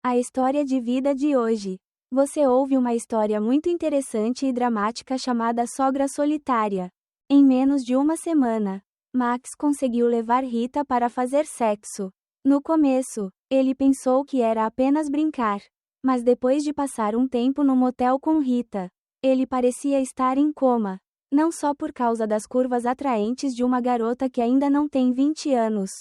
A história de vida de hoje. Você ouve uma história muito interessante e dramática chamada Sogra Solitária. Em menos de uma semana, Max conseguiu levar Rita para fazer sexo. No começo, ele pensou que era apenas brincar. Mas depois de passar um tempo no motel com Rita, ele parecia estar em coma. Não só por causa das curvas atraentes de uma garota que ainda não tem 20 anos,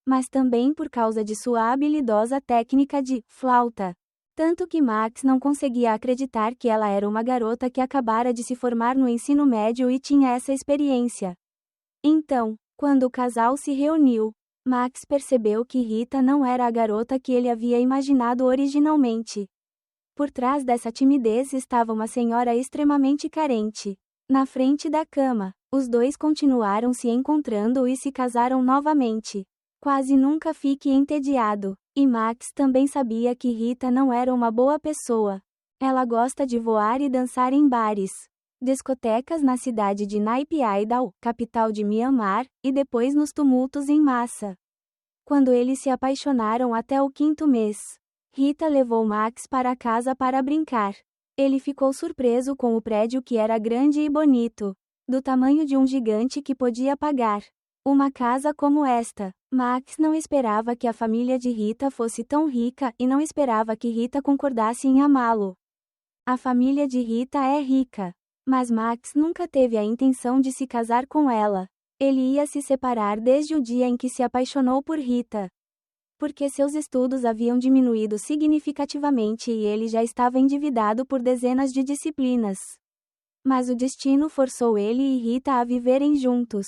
mas também por causa de sua habilidosa técnica de flauta. Tanto que Max não conseguia acreditar que ela era uma garota que acabara de se formar no ensino médio e tinha essa experiência. Então, quando o casal se reuniu, Max percebeu que Rita não era a garota que ele havia imaginado originalmente. Por trás dessa timidez estava uma senhora extremamente carente. Na frente da cama, os dois continuaram se encontrando e se casaram novamente. Quase nunca fique entediado. E Max também sabia que Rita não era uma boa pessoa. Ela gosta de voar e dançar em bares, discotecas na cidade de Naypyidaw, capital de Myanmar, e depois nos tumultos em massa. Quando eles se apaixonaram até o 5º mês, Rita levou Max para casa para brincar. Ele ficou surpreso com o prédio que era grande e bonito, do tamanho de um gigante que podia pagar uma casa como esta. Max não esperava que a família de Rita fosse tão rica e não esperava que Rita concordasse em amá-lo. A família de Rita é rica, mas Max nunca teve a intenção de se casar com ela. Ele ia se separar desde o dia em que se apaixonou por Rita, porque seus estudos haviam diminuído significativamente e ele já estava endividado por dezenas de disciplinas. Mas o destino forçou ele e Rita a viverem juntos.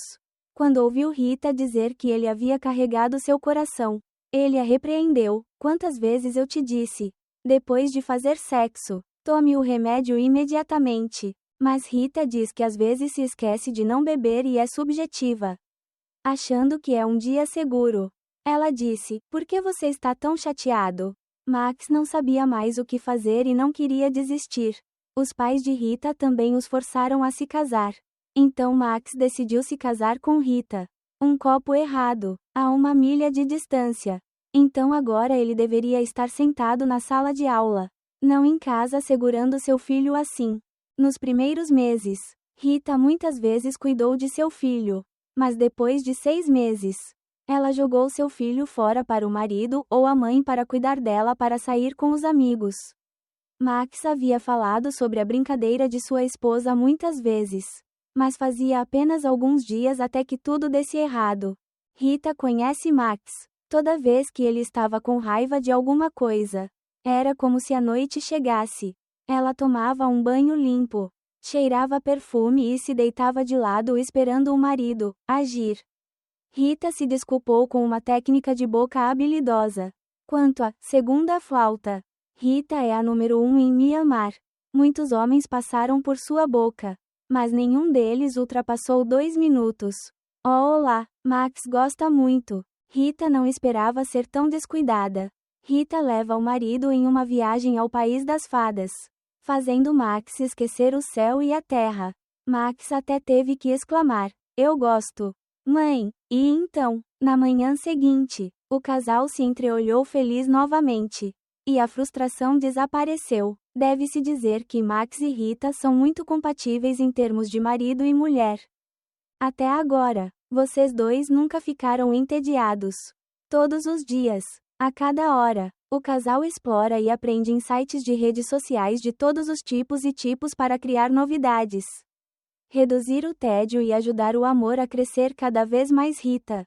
Quando ouviu Rita dizer que ele havia carregado seu coração, ele a repreendeu. Quantas vezes eu te disse, depois de fazer sexo, tome o remédio imediatamente. Mas Rita diz que às vezes se esquece de não beber e é subjetiva, achando que é um dia seguro. Ela disse, por que você está tão chateado? Max não sabia mais o que fazer e não queria desistir. Os pais de Rita também os forçaram a se casar. Então Max decidiu se casar com Rita. Um copo errado, a 1 milha de distância. Então agora ele deveria estar sentado na sala de aula, não em casa segurando seu filho assim. Nos primeiros meses, Rita muitas vezes cuidou de seu filho. Mas depois de 6 meses, ela jogou seu filho fora para o marido ou a mãe para cuidar dela para sair com os amigos. Max havia falado sobre a brincadeira de sua esposa muitas vezes, mas fazia apenas alguns dias até que tudo desse errado. Rita conhece Max. Toda vez que ele estava com raiva de alguma coisa, era como se a noite chegasse. Ela tomava um banho limpo, cheirava perfume e se deitava de lado esperando o marido agir. Rita se desculpou com uma técnica de boca habilidosa. Quanto à segunda flauta, Rita é a número 1 em Myanmar. Muitos homens passaram por sua boca, mas nenhum deles ultrapassou 2 minutos. Oh, olá, Max gosta muito. Rita não esperava ser tão descuidada. Rita leva o marido em uma viagem ao país das fadas, fazendo Max esquecer o céu e a terra. Max até teve que exclamar, eu gosto, mãe. E então, na manhã seguinte, o casal se entreolhou feliz novamente. E a frustração desapareceu. Deve-se dizer que Max e Rita são muito compatíveis em termos de marido e mulher. Até agora, vocês dois nunca ficaram entediados. Todos os dias, a cada hora, o casal explora e aprende em sites de redes sociais de todos os tipos e tipos para criar novidades, reduzir o tédio e ajudar o amor a crescer cada vez mais. Rita.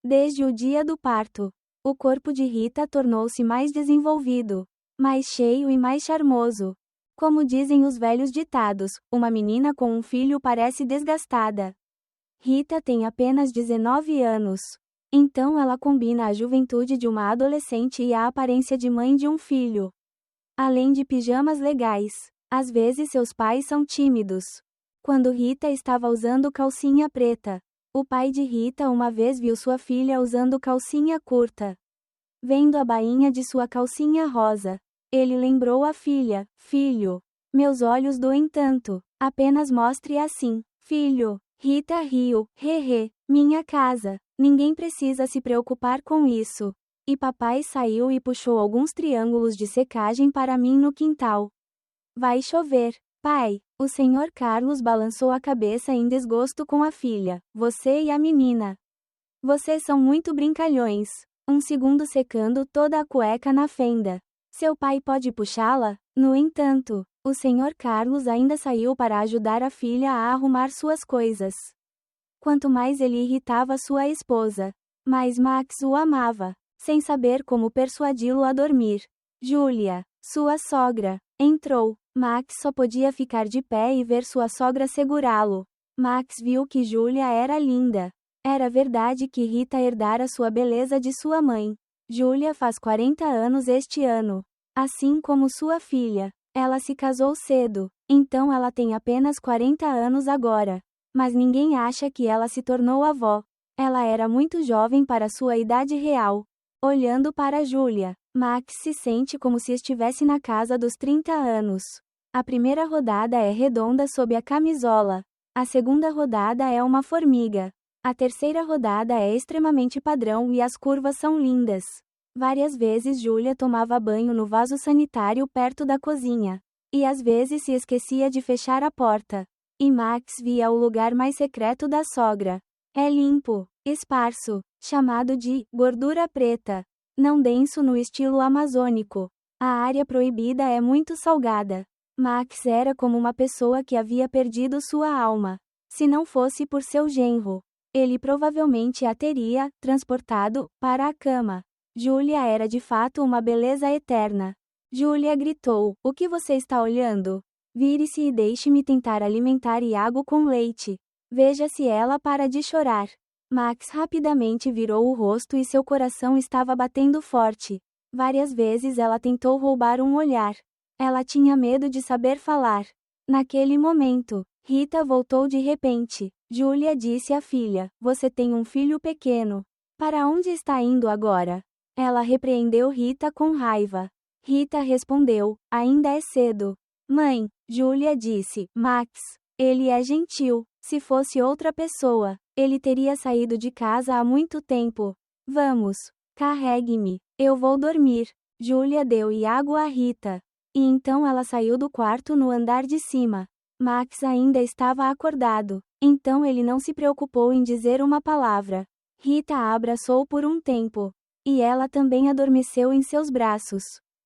Desde o dia do parto, o corpo de Rita tornou-se mais desenvolvido, mais cheio e mais charmoso. Como dizem os velhos ditados, uma menina com um filho parece desgastada. Rita tem apenas 19 anos. Então ela combina a juventude de uma adolescente e a aparência de mãe de um filho. Além de pijamas legais, às vezes seus pais são tímidos. Quando Rita estava usando calcinha preta, o pai de Rita uma vez viu sua filha usando calcinha curta. Vendo a bainha de sua calcinha rosa, ele lembrou a filha, filho, meus olhos doem tanto, apenas mostre assim, filho. Rita riu, hehe, minha casa, ninguém precisa se preocupar com isso. E papai saiu e puxou alguns triângulos de secagem para mim no quintal. Vai chover, pai. O senhor Carlos balançou a cabeça em desgosto com a filha. Você e a menina. Vocês são muito brincalhões. Um segundo secando toda a cueca na fenda. Seu pai pode puxá-la? No entanto, o senhor Carlos ainda saiu para ajudar a filha a arrumar suas coisas. Quanto mais ele irritava sua esposa, mais Max o amava, sem saber como persuadi-lo a dormir. Júlia, sua sogra, entrou. Max só podia ficar de pé e ver sua sogra segurá-lo. Max viu que Júlia era linda. Era verdade que Rita herdara sua beleza de sua mãe. Júlia faz 40 anos este ano. Assim como sua filha. Ela se casou cedo, então ela tem apenas 40 anos agora. Mas ninguém acha que ela se tornou avó. Ela era muito jovem para sua idade real. Olhando para Júlia, Max se sente como se estivesse na casa dos 30 anos. A primeira rodada é redonda sob a camisola. A segunda rodada é uma formiga. A terceira rodada é extremamente padrão e as curvas são lindas. Várias vezes Júlia tomava banho no vaso sanitário perto da cozinha. E às vezes se esquecia de fechar a porta. E Max via o lugar mais secreto da sogra. É limpo, esparso, chamado de gordura preta. Não denso no estilo amazônico. A área proibida é muito salgada. Max era como uma pessoa que havia perdido sua alma. Se não fosse por seu genro, ele provavelmente a teria transportado para a cama. Júlia era de fato uma beleza eterna. Júlia gritou: "O que você está olhando? Vire-se e deixe-me tentar alimentar Iago com leite. Veja se ela para de chorar." Max rapidamente virou o rosto e seu coração estava batendo forte. Várias vezes ela tentou roubar um olhar. Ela tinha medo de saber falar. Naquele momento, Rita voltou de repente. Júlia disse à filha: "Você tem um filho pequeno. Para onde está indo agora?" Ela repreendeu Rita com raiva. Rita respondeu: "Ainda é cedo." "Mãe," Júlia disse, "Max, ele é gentil. Se fosse outra pessoa, ele teria saído de casa há muito tempo. Vamos, carregue-me. Eu vou dormir." Júlia deu Iago a Rita. E então ela saiu do quarto no andar de cima. Max ainda estava acordado, então ele não se preocupou em dizer uma palavra. Rita a abraçou por um tempo. E ela também adormeceu em seus braços.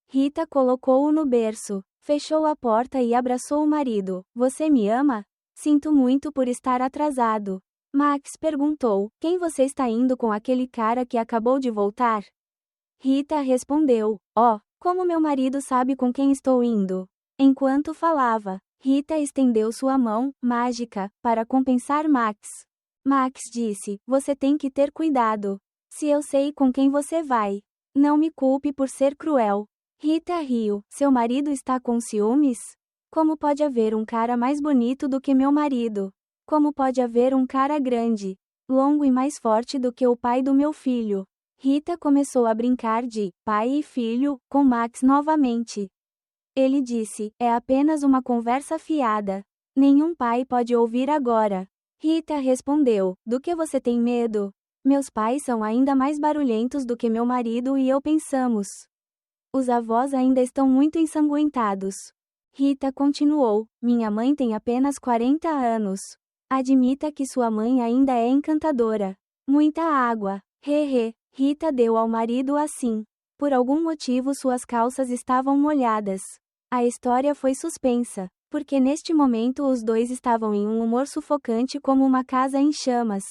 Rita colocou-o no berço, fechou a porta e abraçou o marido. "Você me ama?" "Sinto muito por estar atrasado." Max perguntou: "Quem você está indo com aquele cara que acabou de voltar?" Rita respondeu: "Oh, como meu marido sabe com quem estou indo?" Enquanto falava, Rita estendeu sua mão, mágica, para compensar Max. Max disse: "Você tem que ter cuidado. Se eu sei com quem você vai, não me culpe por ser cruel." Rita riu: "Seu marido está com ciúmes? Como pode haver um cara mais bonito do que meu marido? Como pode haver um cara grande, longo e mais forte do que o pai do meu filho?" Rita começou a brincar de pai e filho com Max novamente. Ele disse: "É apenas uma conversa fiada. Nenhum pai pode ouvir agora." Rita respondeu: "Do que você tem medo? Meus pais são ainda mais barulhentos do que meu marido e eu pensamos. Os avós ainda estão muito ensanguentados." Rita continuou: "Minha mãe tem apenas 40 anos. Admita que sua mãe ainda é encantadora. Muita água. Hehe." Rita deu ao marido assim. Por algum motivo suas calças estavam molhadas. A história foi suspensa, porque neste momento os dois estavam em um humor sufocante como uma casa em chamas.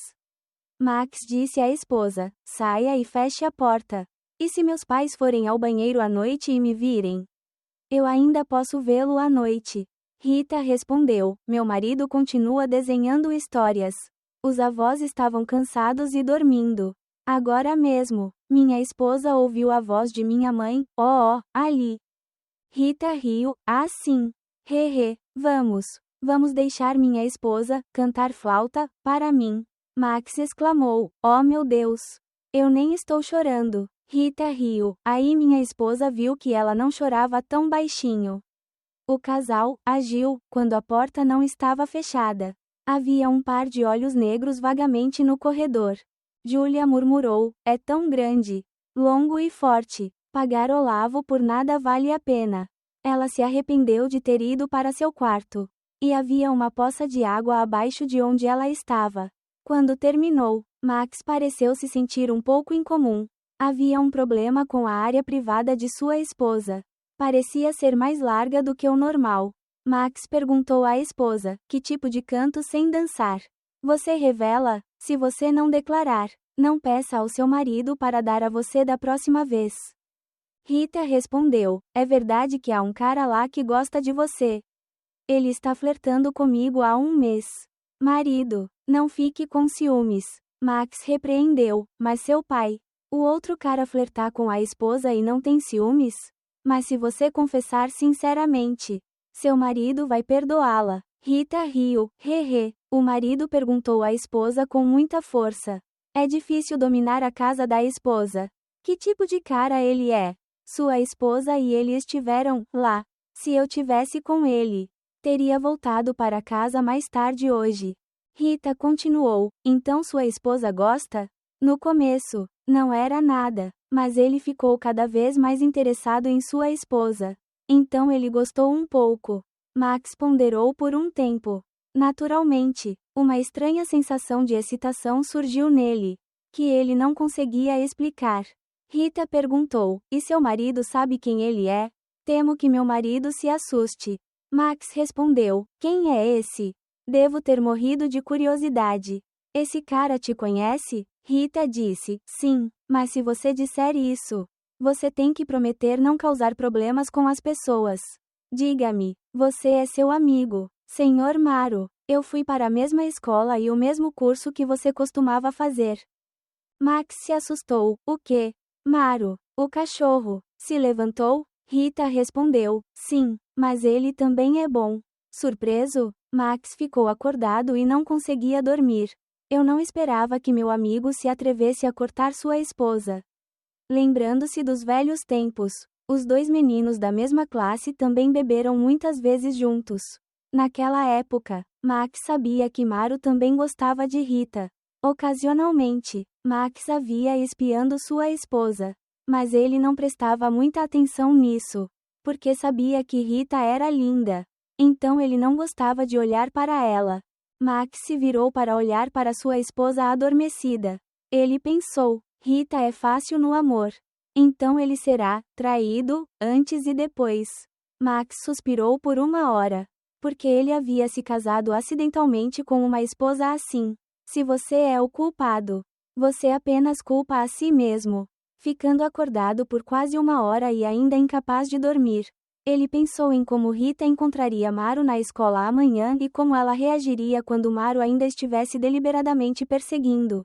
Max disse à esposa: "Saia e feche a porta. E se meus pais forem ao banheiro à noite e me virem? Eu ainda posso vê-lo à noite." Rita respondeu: "Meu marido continua desenhando histórias. Os avós estavam cansados e dormindo. Agora mesmo, minha esposa ouviu a voz de minha mãe, oh, ali." Rita riu: "Ah, sim. Hehe, vamos deixar minha esposa cantar flauta para mim." Max exclamou: "Oh meu Deus. Eu nem estou chorando." Rita riu. Aí minha esposa viu que ela não chorava tão baixinho. O casal agiu quando a porta não estava fechada. Havia um par de olhos negros vagamente no corredor. Júlia murmurou: "É tão grande." longo e forte. Pagar Olavo por nada vale a pena. Ela se arrependeu de ter ido para seu quarto. E havia uma poça de água abaixo de onde ela estava. Quando terminou, Max pareceu se sentir um pouco incomum. Havia um problema com a área privada de sua esposa. Parecia ser mais larga do que o normal. Max perguntou à esposa: que tipo de canto sem dançar? Você revela? Se você não declarar, não peça ao seu marido para dar a você da próxima vez. Rita respondeu: é verdade que há um cara lá que gosta de você. Ele está flertando comigo há um mês. Marido, não fique com ciúmes. Max repreendeu: mas seu pai. O outro cara flertar com a esposa e não tem ciúmes? Mas se você confessar sinceramente, seu marido vai perdoá-la. Rita riu. Hehe. O marido perguntou à esposa com muita força. É difícil dominar a casa da esposa. Que tipo de cara ele é? Sua esposa e ele estiveram lá. Se eu tivesse com ele, teria voltado para casa mais tarde hoje. Rita continuou: então sua esposa gosta? No começo, não era nada, mas ele ficou cada vez mais interessado em sua esposa. Então ele gostou um pouco. Max ponderou por um tempo. Naturalmente, uma estranha sensação de excitação surgiu nele, que ele não conseguia explicar. Rita perguntou: e seu marido sabe quem ele é? Temo que meu marido se assuste. Max respondeu: quem é esse? Devo ter morrido de curiosidade. Esse cara te conhece? Rita disse: sim, mas se você disser isso, você tem que prometer não causar problemas com as pessoas. Diga-me, você é seu amigo, Senhor Maru. Eu fui para a mesma escola e o mesmo curso que você costumava fazer. Max se assustou. O quê? Maru, o cachorro, se levantou? Rita respondeu: sim, mas ele também é bom. Surpreso, Max ficou acordado e não conseguia dormir. Eu não esperava que meu amigo se atrevesse a cortar sua esposa. Lembrando-se dos velhos tempos, os dois meninos da mesma classe também beberam muitas vezes juntos. Naquela época, Max sabia que Maru também gostava de Rita. Ocasionalmente, Max a via espiando sua esposa. Mas ele não prestava muita atenção nisso, porque sabia que Rita era linda. Então ele não gostava de olhar para ela. Max se virou para olhar para sua esposa adormecida. Ele pensou: Rita é fácil no amor. Então ele será traído, antes e depois. Max suspirou por uma hora, porque ele havia se casado acidentalmente com uma esposa assim. Se você é o culpado, você apenas culpa a si mesmo. Ficando acordado por quase uma hora e ainda incapaz de dormir, ele pensou em como Rita encontraria Maru na escola amanhã e como ela reagiria quando Maru ainda estivesse deliberadamente perseguindo.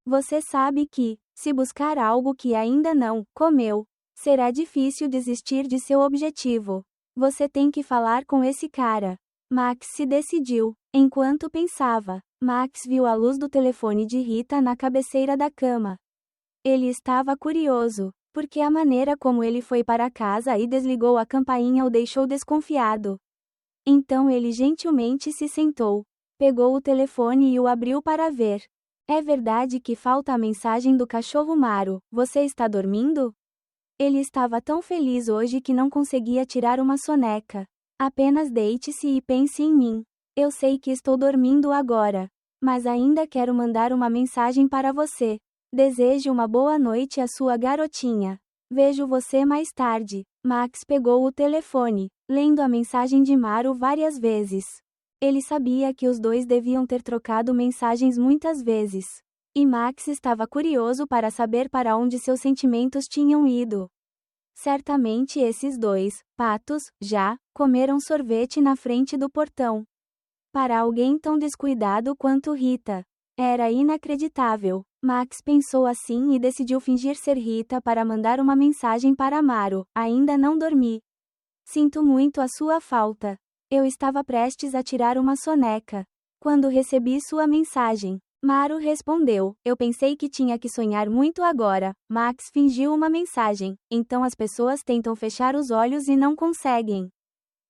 Você sabe que, se buscar algo que ainda não comeu, será difícil desistir de seu objetivo. Você tem que falar com esse cara. Max se decidiu. Enquanto pensava, Max viu a luz do telefone de Rita na cabeceira da cama. Ele estava curioso, porque a maneira como ele foi para casa e desligou a campainha o deixou desconfiado. Então ele gentilmente se sentou, pegou o telefone e o abriu para ver. É verdade que falta a mensagem do cachorro Maru. Você está dormindo? Ele estava tão feliz hoje que não conseguia tirar uma soneca. Apenas deite-se e pense em mim. Eu sei que estou dormindo agora, mas ainda quero mandar uma mensagem para você. Deseje uma boa noite à sua garotinha. Vejo você mais tarde. Max pegou o telefone, lendo a mensagem de Maru várias vezes. Ele sabia que os dois deviam ter trocado mensagens muitas vezes. E Max estava curioso para saber para onde seus sentimentos tinham ido. Certamente esses dois, patos, já, comeram sorvete na frente do portão. Para alguém tão descuidado quanto Rita. Era inacreditável. Max pensou assim e decidiu fingir ser Rita para mandar uma mensagem para Maru. Ainda não dormi. Sinto muito a sua falta. Eu estava prestes a tirar uma soneca quando recebi sua mensagem. Maru respondeu: eu pensei que tinha que sonhar muito agora. Max fingiu uma mensagem. Então as pessoas tentam fechar os olhos e não conseguem.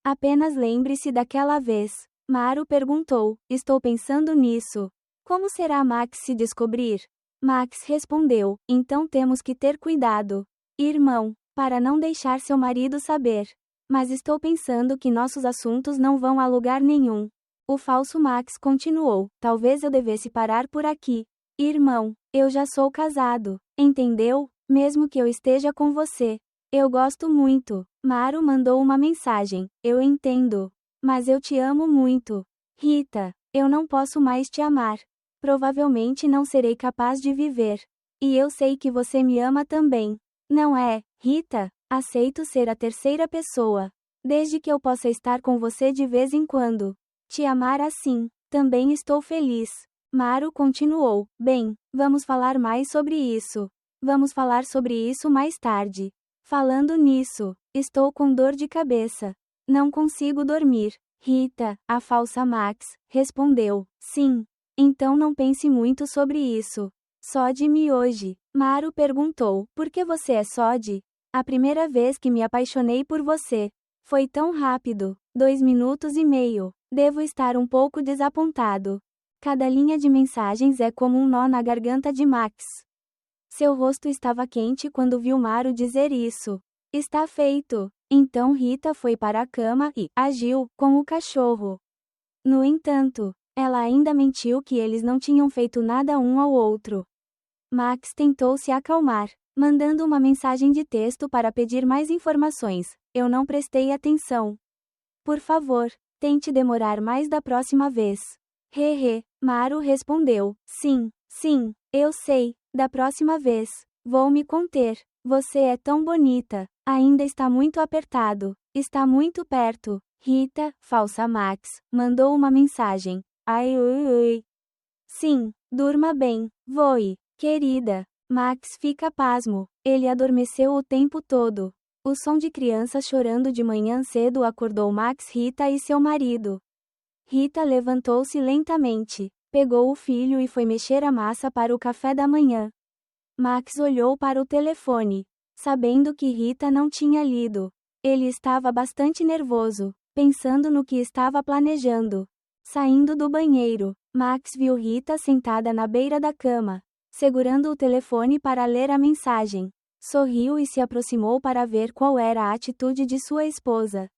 Apenas lembre-se daquela vez. Maru perguntou: estou pensando nisso. Como será Max se descobrir? Max respondeu, então temos que ter cuidado, irmão, para não deixar seu marido saber. Mas estou pensando que nossos assuntos não vão a lugar nenhum. O falso Max continuou, talvez eu devesse parar por aqui. Irmão, eu já sou casado, entendeu? Mesmo que eu esteja com você. Eu gosto muito. Maru mandou uma mensagem, eu entendo. Mas eu te amo muito. Rita, eu não posso mais te amar. Provavelmente não serei capaz de viver. E eu sei que você me ama também. Não é, Rita? Aceito ser a terceira pessoa. Desde que eu possa estar com você de vez em quando. Te amar assim. Também estou feliz. Maru continuou. Bem, vamos falar mais sobre isso. Vamos falar sobre isso mais tarde. Falando nisso, estou com dor de cabeça. Não consigo dormir. Rita, a falsa Max, respondeu. Sim. Então não pense muito sobre isso. Sode-me hoje. Maru perguntou. Por que você é Sode? A primeira vez que me apaixonei por você. Foi tão rápido. 2 minutos e meio. Devo estar um pouco desapontado. Cada linha de mensagens é como um nó na garganta de Max. Seu rosto estava quente quando viu Maru dizer isso. Está feito. Então Rita foi para a cama e agiu com o cachorro. No entanto, ela ainda mentiu que eles não tinham feito nada um ao outro. Max tentou se acalmar, mandando uma mensagem de texto para pedir mais informações. Eu não prestei atenção. Por favor, tente demorar mais da próxima vez. Hehe, Maru respondeu. Sim, eu sei, da próxima vez. Vou me conter. Você é tão bonita. Ainda está muito apertado. Está muito perto. Rita, falsa Max, mandou uma mensagem. Ai, ui, ui. Sim, durma bem. Voe, querida. Max fica pasmo. Ele adormeceu o tempo todo. O som de crianças chorando de manhã cedo acordou Max, Rita e seu marido. Rita levantou-se lentamente, pegou o filho e foi mexer a massa para o café da manhã. Max olhou para o telefone, sabendo que Rita não tinha lido. Ele estava bastante nervoso, pensando no que estava planejando. Saindo do banheiro, Max viu Rita sentada na beira da cama, segurando o telefone para ler a mensagem. Sorriu e se aproximou para ver qual era a atitude de sua esposa.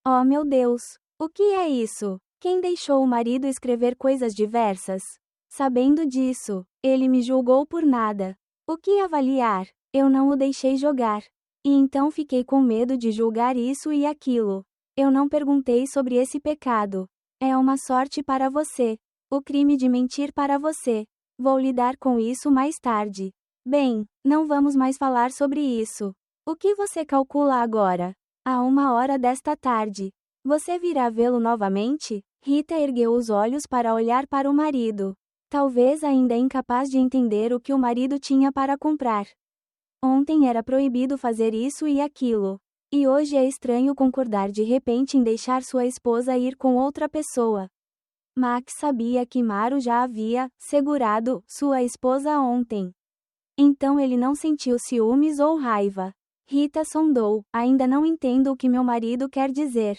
Oh meu Deus! O que é isso? Quem deixou o marido escrever coisas diversas? Sabendo disso, ele me julgou por nada. O que avaliar? Eu não o deixei jogar. E então fiquei com medo de julgar isso e aquilo. Eu não perguntei sobre esse pecado. É uma sorte para você. O crime de mentir para você. Vou lidar com isso mais tarde. Bem, não vamos mais falar sobre isso. O que você calcula agora? A 1 hora desta tarde. Você virá vê-lo novamente? Rita ergueu os olhos para olhar para o marido. Talvez ainda incapaz de entender o que o marido tinha para comprar. Ontem era proibido fazer isso e aquilo. E hoje é estranho concordar de repente em deixar sua esposa ir com outra pessoa. Max sabia que Maru já havia segurado sua esposa ontem. Então ele não sentiu ciúmes ou raiva. Rita sondou. Ainda não entendo o que meu marido quer dizer.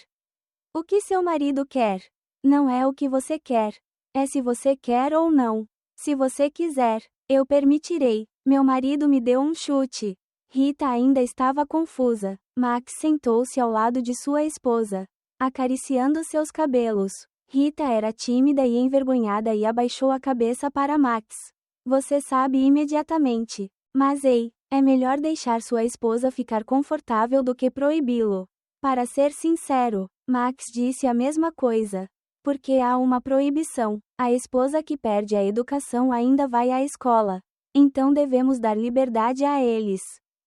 O que seu marido quer? Não é o que você quer. É se você quer ou não. Se você quiser, eu permitirei. Meu marido me deu um chute. Rita ainda estava confusa. Max sentou-se ao lado de sua esposa, acariciando seus cabelos. Rita era tímida e envergonhada e abaixou a cabeça para Max. Você sabe imediatamente. Mas ei, é melhor deixar sua esposa ficar confortável do que proibi-lo. Para ser sincero, Max disse a mesma coisa. Porque há uma proibição. A esposa que perde a educação ainda vai à escola. Então devemos dar liberdade a eles.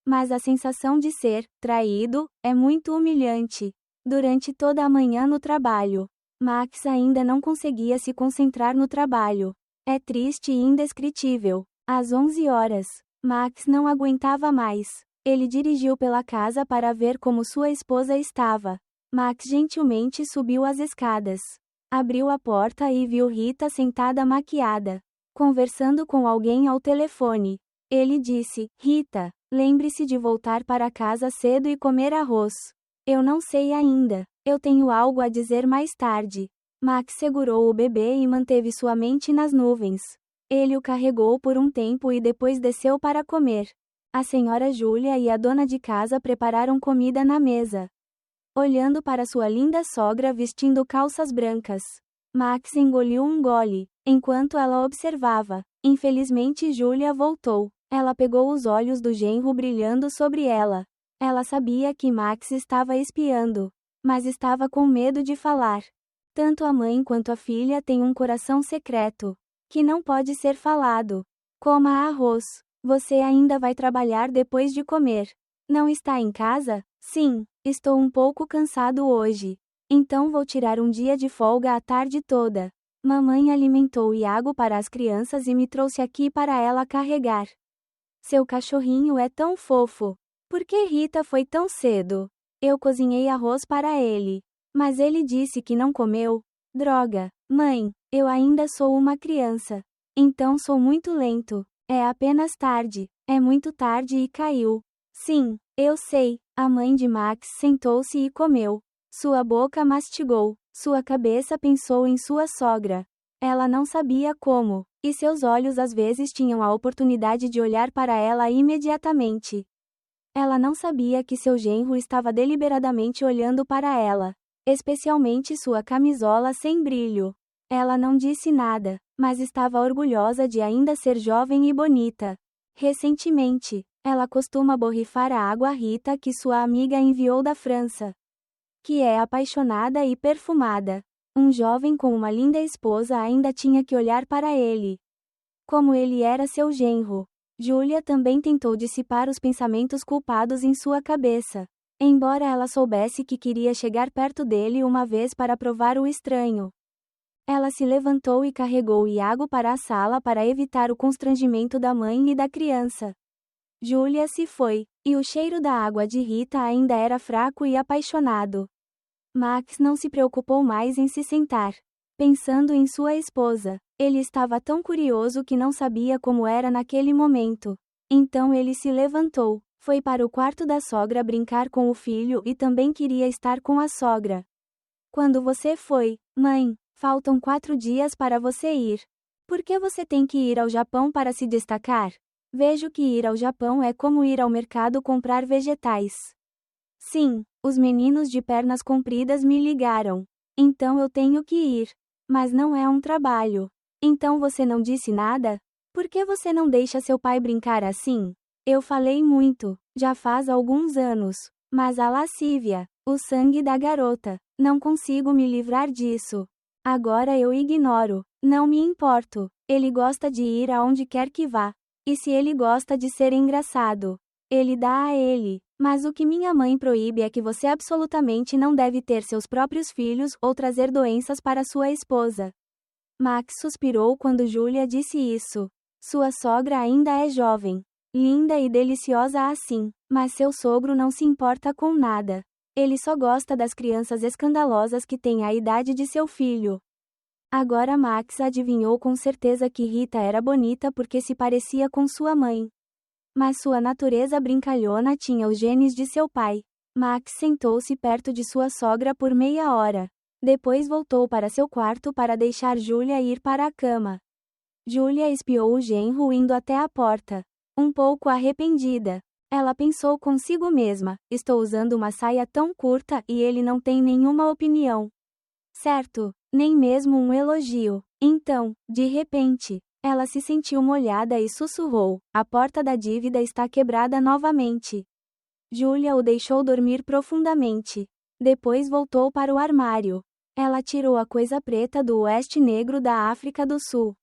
Mas a sensação de ser traído é muito humilhante. Durante toda a manhã no trabalho, Max ainda não conseguia se concentrar no trabalho. É triste e indescritível. Às 11 horas, Max não aguentava mais. Ele dirigiu pela casa para ver como sua esposa estava. Max gentilmente subiu as escadas. Abriu a porta e viu Rita sentada maquiada, conversando com alguém ao telefone. Ele disse: Rita, lembre-se de voltar para casa cedo e comer arroz. Eu não sei ainda. Eu tenho algo a dizer mais tarde. Max segurou o bebê e manteve sua mente nas nuvens. Ele o carregou por um tempo e depois desceu para comer. A senhora Júlia e a dona de casa prepararam comida na mesa. Olhando para sua linda sogra vestindo calças brancas, Max engoliu um gole, enquanto ela observava. Infelizmente Júlia voltou. Ela pegou os olhos do genro brilhando sobre ela. Ela sabia que Max estava espiando, mas estava com medo de falar. Tanto a mãe quanto a filha têm um coração secreto, que não pode ser falado. Coma arroz. Você ainda vai trabalhar depois de comer. Não está em casa? Sim, estou um pouco cansado hoje. Então vou tirar um dia de folga a tarde toda. Mamãe alimentou Iago para as crianças e me trouxe aqui para ela carregar. Seu cachorrinho é tão fofo. Por que Rita foi tão cedo? Eu cozinhei arroz para ele. Mas ele disse que não comeu. Droga. Mãe, eu ainda sou uma criança. Então sou muito lento. É apenas tarde. É muito tarde e caiu. Sim, eu sei. A mãe de Max sentou-se e comeu. Sua boca mastigou. Sua cabeça pensou em sua sogra. Ela não sabia como, e seus olhos às vezes tinham a oportunidade de olhar para ela imediatamente. Ela não sabia que seu genro estava deliberadamente olhando para ela, especialmente sua camisola sem brilho. Ela não disse nada, mas estava orgulhosa de ainda ser jovem e bonita. Recentemente, ela costuma borrifar a água Rita que sua amiga enviou da França, que é apaixonada e perfumada. Um jovem com uma linda esposa ainda tinha que olhar para ele. Como ele era seu genro. Júlia também tentou dissipar os pensamentos culpados em sua cabeça. Embora ela soubesse que queria chegar perto dele uma vez para provar o estranho. Ela se levantou e carregou Iago para a sala para evitar o constrangimento da mãe e da criança. Júlia se foi, e o cheiro da água de Rita ainda era fraco e apaixonado. Max não se preocupou mais em se sentar. Pensando em sua esposa, ele estava tão curioso que não sabia como era naquele momento. Então ele se levantou, foi para o quarto da sogra brincar com o filho e também queria estar com a sogra. Quando você foi, mãe? Faltam 4 dias para você ir. Por que você tem que ir ao Japão para se destacar? Vejo que ir ao Japão é como ir ao mercado comprar vegetais. Sim, os meninos de pernas compridas me ligaram. Então eu tenho que ir. Mas não é um trabalho. Então você não disse nada? Por que você não deixa seu pai brincar assim? Eu falei muito, já faz alguns anos. Mas a lascívia, o sangue da garota, não consigo me livrar disso. Agora eu ignoro, não me importo. Ele gosta de ir aonde quer que vá. E se ele gosta de ser engraçado, ele dá a ele. Mas o que minha mãe proíbe é que você absolutamente não deve ter seus próprios filhos ou trazer doenças para sua esposa. Max suspirou quando Júlia disse isso. Sua sogra ainda é jovem, linda e deliciosa assim, mas seu sogro não se importa com nada. Ele só gosta das crianças escandalosas que têm a idade de seu filho. Agora Max adivinhou com certeza que Rita era bonita porque se parecia com sua mãe. Mas sua natureza brincalhona tinha os genes de seu pai. Max sentou-se perto de sua sogra por meia hora. Depois voltou para seu quarto para deixar Júlia ir para a cama. Júlia espiou o genro indo até a porta. Um pouco arrependida. Ela pensou consigo mesma, estou usando uma saia tão curta e ele não tem nenhuma opinião. Certo, nem mesmo um elogio. Então, de repente, ela se sentiu molhada e sussurrou, a porta da dívida está quebrada novamente. Júlia o deixou dormir profundamente. Depois voltou para o armário. Ela tirou a coisa preta do oeste negro da África do Sul.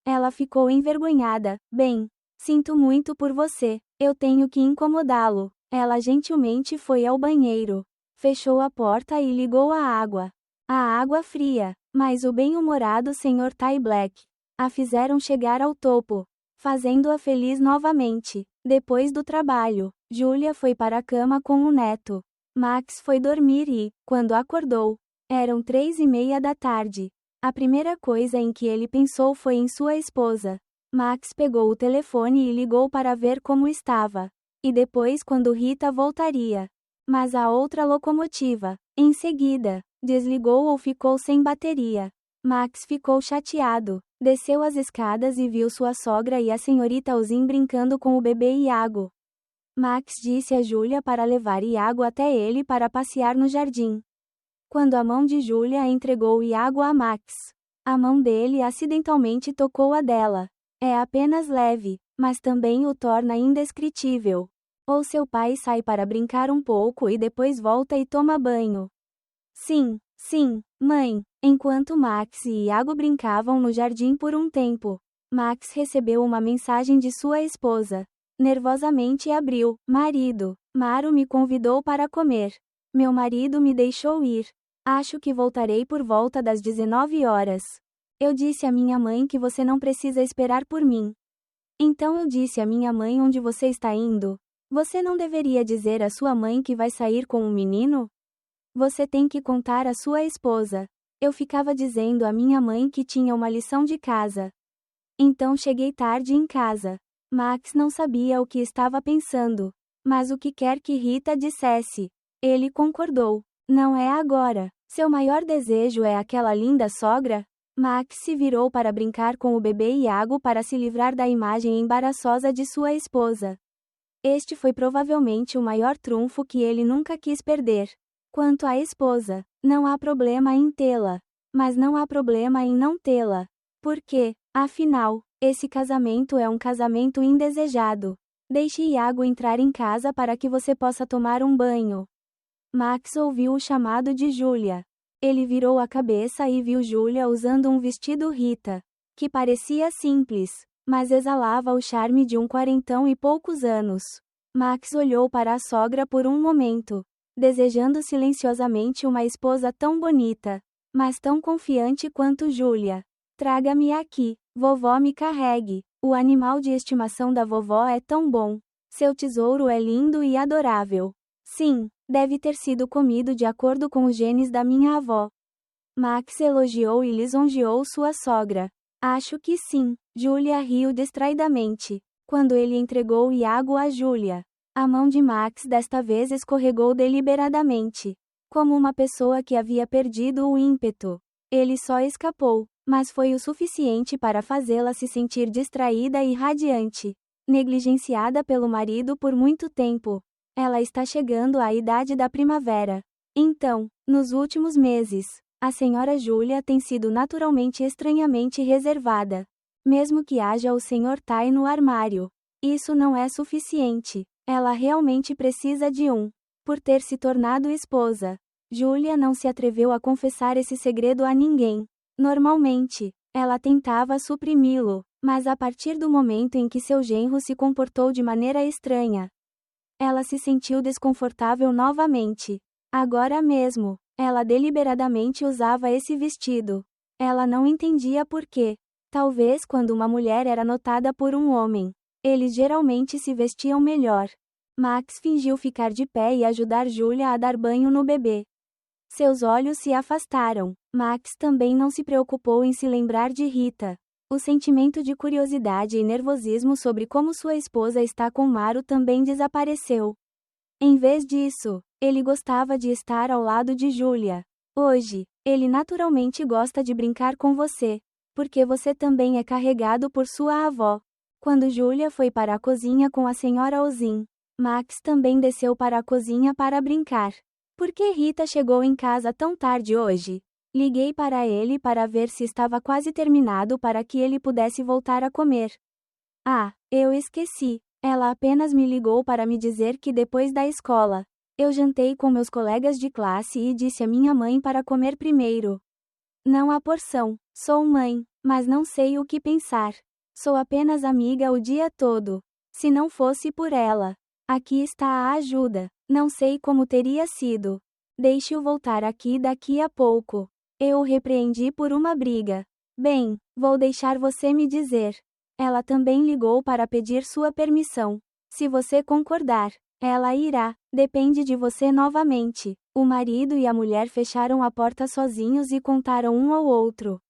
Ela ficou envergonhada. Bem, sinto muito por você. Eu tenho que incomodá-lo. Ela gentilmente foi ao banheiro. Fechou a porta e ligou a água. A água fria, mas o bem-humorado Sr. Ty Black a fizeram chegar ao topo, fazendo-a feliz novamente. Depois do trabalho, Júlia foi para a cama com o neto. Max foi dormir e, quando acordou, eram 3:30 da tarde. A primeira coisa em que ele pensou foi em sua esposa. Max pegou o telefone e ligou para ver como estava. E depois quando Rita voltaria. Mas a outra locomotiva, em seguida, desligou ou ficou sem bateria. Max ficou chateado. Desceu as escadas e viu sua sogra e a senhorita Ozin brincando com o bebê Iago. Max disse a Julia para levar Iago até ele para passear no jardim. Quando a mão de Julia entregou Iago a Max, a mão dele acidentalmente tocou a dela. É apenas leve, mas também o torna indescritível. Ou seu pai sai para brincar um pouco e depois volta e toma banho. Sim, mãe. Enquanto Max e Iago brincavam no jardim por um tempo, Max recebeu uma mensagem de sua esposa. Nervosamente abriu. Marido, Maru me convidou para comer. Meu marido me deixou ir. Acho que voltarei por volta das 19 horas. Eu disse à minha mãe que você não precisa esperar por mim. Então eu disse à minha mãe onde você está indo. Você não deveria dizer à sua mãe que vai sair com um menino? Você tem que contar à sua esposa. Eu ficava dizendo à minha mãe que tinha uma lição de casa. Então cheguei tarde em casa. Max não sabia o que estava pensando, mas o que quer que Rita dissesse, ele concordou. Não é agora. Seu maior desejo é aquela linda sogra? Max se virou para brincar com o bebê Iago para se livrar da imagem embaraçosa de sua esposa. Este foi provavelmente o maior trunfo que ele nunca quis perder. Quanto à esposa, não há problema em tê-la, mas não há problema em não tê-la. Por quê? Afinal, esse casamento é um casamento indesejado. Deixe Iago entrar em casa para que você possa tomar um banho. Max ouviu o chamado de Julia. Ele virou a cabeça e viu Julia usando um vestido Rita, que parecia simples, mas exalava o charme de um quarentão e poucos anos. Max olhou para a sogra por um momento, desejando silenciosamente uma esposa tão bonita, mas tão confiante quanto Julia. Traga-me aqui, vovó me carregue. O animal de estimação da vovó é tão bom. Seu tesouro é lindo e adorável. Sim, deve ter sido comido de acordo com os genes da minha avó. Max elogiou e lisonjeou sua sogra. Acho que sim. Julia riu distraidamente. Quando ele entregou Iago a Julia, a mão de Max desta vez escorregou deliberadamente, como uma pessoa que havia perdido o ímpeto. Ele só escapou, mas foi o suficiente para fazê-la se sentir distraída e radiante. Negligenciada pelo marido por muito tempo, ela está chegando à idade da primavera. Então, nos últimos meses, a senhora Julia tem sido naturalmente estranhamente reservada. Mesmo que haja o Sr. Tai no armário, isso não é suficiente. Ela realmente precisa de um. Por ter se tornado esposa, Julia não se atreveu a confessar esse segredo a ninguém. Normalmente, ela tentava suprimi-lo, mas a partir do momento em que seu genro se comportou de maneira estranha, ela se sentiu desconfortável novamente. Agora mesmo, ela deliberadamente usava esse vestido. Ela não entendia por quê. Talvez quando uma mulher era notada por um homem, eles geralmente se vestiam melhor. Max fingiu ficar de pé e ajudar Julia a dar banho no bebê. Seus olhos se afastaram. Max também não se preocupou em se lembrar de Rita. O sentimento de curiosidade e nervosismo sobre como sua esposa está com Maru também desapareceu. Em vez disso, ele gostava de estar ao lado de Julia. Hoje, ele naturalmente gosta de brincar com você, porque você também é carregado por sua avó. Quando Julia foi para a cozinha com a senhora Ozin, Max também desceu para a cozinha para brincar. Por que Rita chegou em casa tão tarde hoje? Liguei para ele para ver se estava quase terminado para que ele pudesse voltar a comer. Ah, eu esqueci. Ela apenas me ligou para me dizer que depois da escola, eu jantei com meus colegas de classe e disse à minha mãe para comer primeiro. Não há porção. Sou mãe, mas não sei o que pensar. Sou apenas amiga o dia todo. Se não fosse por ela, aqui está a ajuda. Não sei como teria sido. Deixe-o voltar aqui daqui a pouco. Eu o repreendi por uma briga. Bem, vou deixar você me dizer. Ela também ligou para pedir sua permissão. Se você concordar, ela irá. Depende de você novamente. O marido e a mulher fecharam a porta sozinhos e contaram um ao outro.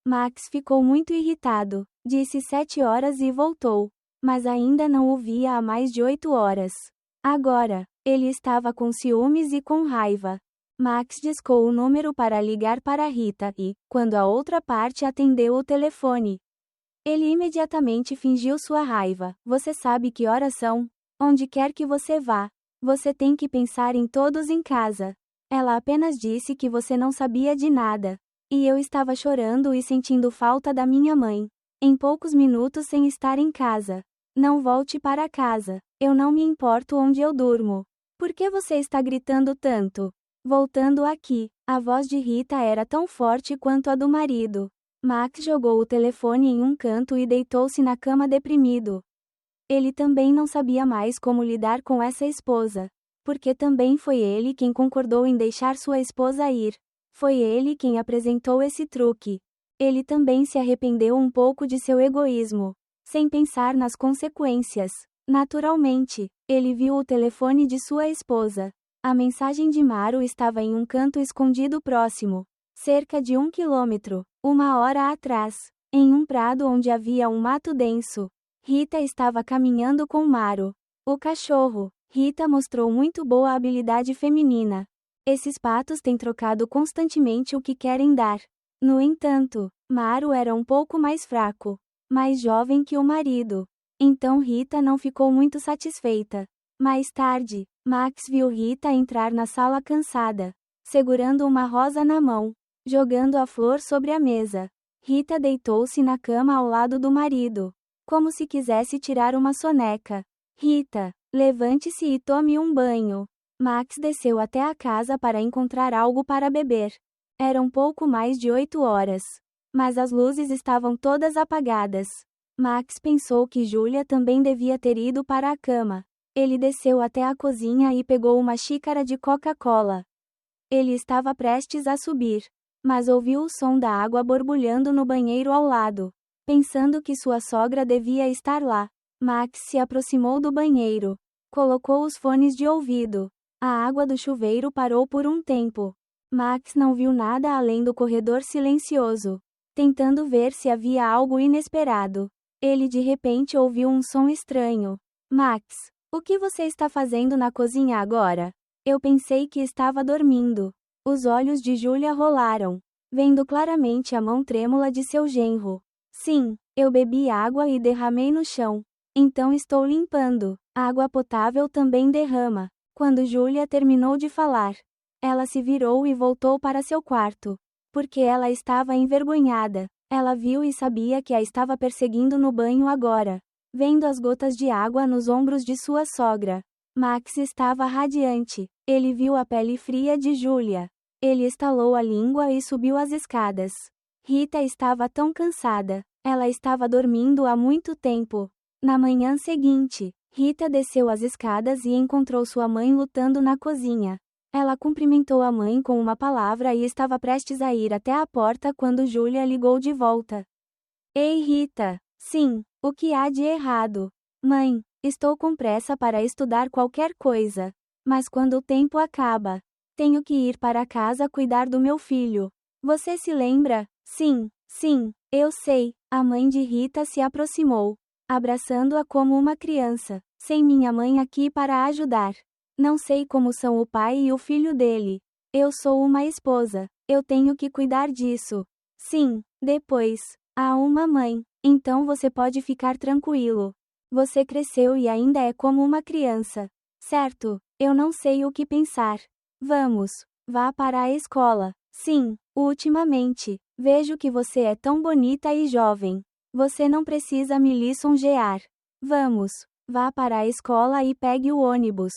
Max ficou muito irritado. Disse 7 horas e voltou. Mas ainda não o via há mais de 8 horas. Agora, ele estava com ciúmes e com raiva. Max discou o número para ligar para Rita e, quando a outra parte atendeu o telefone, ele imediatamente fingiu sua raiva. Você sabe que horas são? Onde quer que você vá, você tem que pensar em todos em casa. Ela apenas disse que você não sabia de nada. E eu estava chorando e sentindo falta da minha mãe. Em poucos minutos sem estar em casa. Não volte para casa. Eu não me importo onde eu durmo. Por que você está gritando tanto? Voltando aqui, a voz de Rita era tão forte quanto a do marido. Max jogou o telefone em um canto e deitou-se na cama deprimido. Ele também não sabia mais como lidar com essa esposa. Porque também foi ele quem concordou em deixar sua esposa ir. Foi ele quem apresentou esse truque. Ele também se arrependeu um pouco de seu egoísmo, sem pensar nas consequências. Naturalmente, ele viu o telefone de sua esposa. A mensagem de Maru estava em um canto escondido próximo, cerca de 1 quilômetro, 1 hora atrás, em um prado onde havia um mato denso. Rita estava caminhando com Maru, o cachorro. Rita mostrou muito boa habilidade feminina. Esses patos têm trocado constantemente o que querem dar. No entanto, Maru era um pouco mais fraco, mais jovem que o marido. Então Rita não ficou muito satisfeita. Mais tarde, Max viu Rita entrar na sala cansada, segurando uma rosa na mão, jogando a flor sobre a mesa. Rita deitou-se na cama ao lado do marido, como se quisesse tirar uma soneca. Rita, levante-se e tome um banho. Max desceu até a casa para encontrar algo para beber. Eram pouco mais de 8 horas, mas as luzes estavam todas apagadas. Max pensou que Julia também devia ter ido para a cama. Ele desceu até a cozinha e pegou uma xícara de Coca-Cola. Ele estava prestes a subir, mas ouviu o som da água borbulhando no banheiro ao lado. Pensando que sua sogra devia estar lá, Max se aproximou do banheiro, colocou os fones de ouvido. A água do chuveiro parou por um tempo. Max não viu nada além do corredor silencioso, tentando ver se havia algo inesperado. Ele de repente ouviu um som estranho. Max, o que você está fazendo na cozinha agora? Eu pensei que estava dormindo. Os olhos de Julia rolaram, vendo claramente a mão trêmula de seu genro. Sim, eu bebi água e derramei no chão. Então estou limpando. A água potável também derrama. Quando Julia terminou de falar, ela se virou e voltou para seu quarto, porque ela estava envergonhada. Ela viu e sabia que a estava perseguindo no banho agora, vendo as gotas de água nos ombros de sua sogra. Max estava radiante. Ele viu a pele fria de Julia. Ele estalou a língua e subiu as escadas. Rita estava tão cansada. Ela estava dormindo há muito tempo. Na manhã seguinte, Rita desceu as escadas e encontrou sua mãe lutando na cozinha. Ela cumprimentou a mãe com uma palavra e estava prestes a ir até a porta quando Julia ligou de volta. Ei, Rita. Sim, o que há de errado? Mãe, estou com pressa para estudar qualquer coisa. Mas quando o tempo acaba, tenho que ir para casa cuidar do meu filho. Você se lembra? Sim, eu sei. A mãe de Rita se aproximou, abraçando-a como uma criança. Sem minha mãe aqui para ajudar. Não sei como são o pai e o filho dele. Eu sou uma esposa. Eu tenho que cuidar disso. Sim, depois. Há uma mãe. Então você pode ficar tranquilo. Você cresceu e ainda é como uma criança. Certo, eu não sei o que pensar. Vamos, vá para a escola. Sim, ultimamente, vejo que você é tão bonita e jovem. Você não precisa me lisonjear. Vamos, vá para a escola e pegue o ônibus.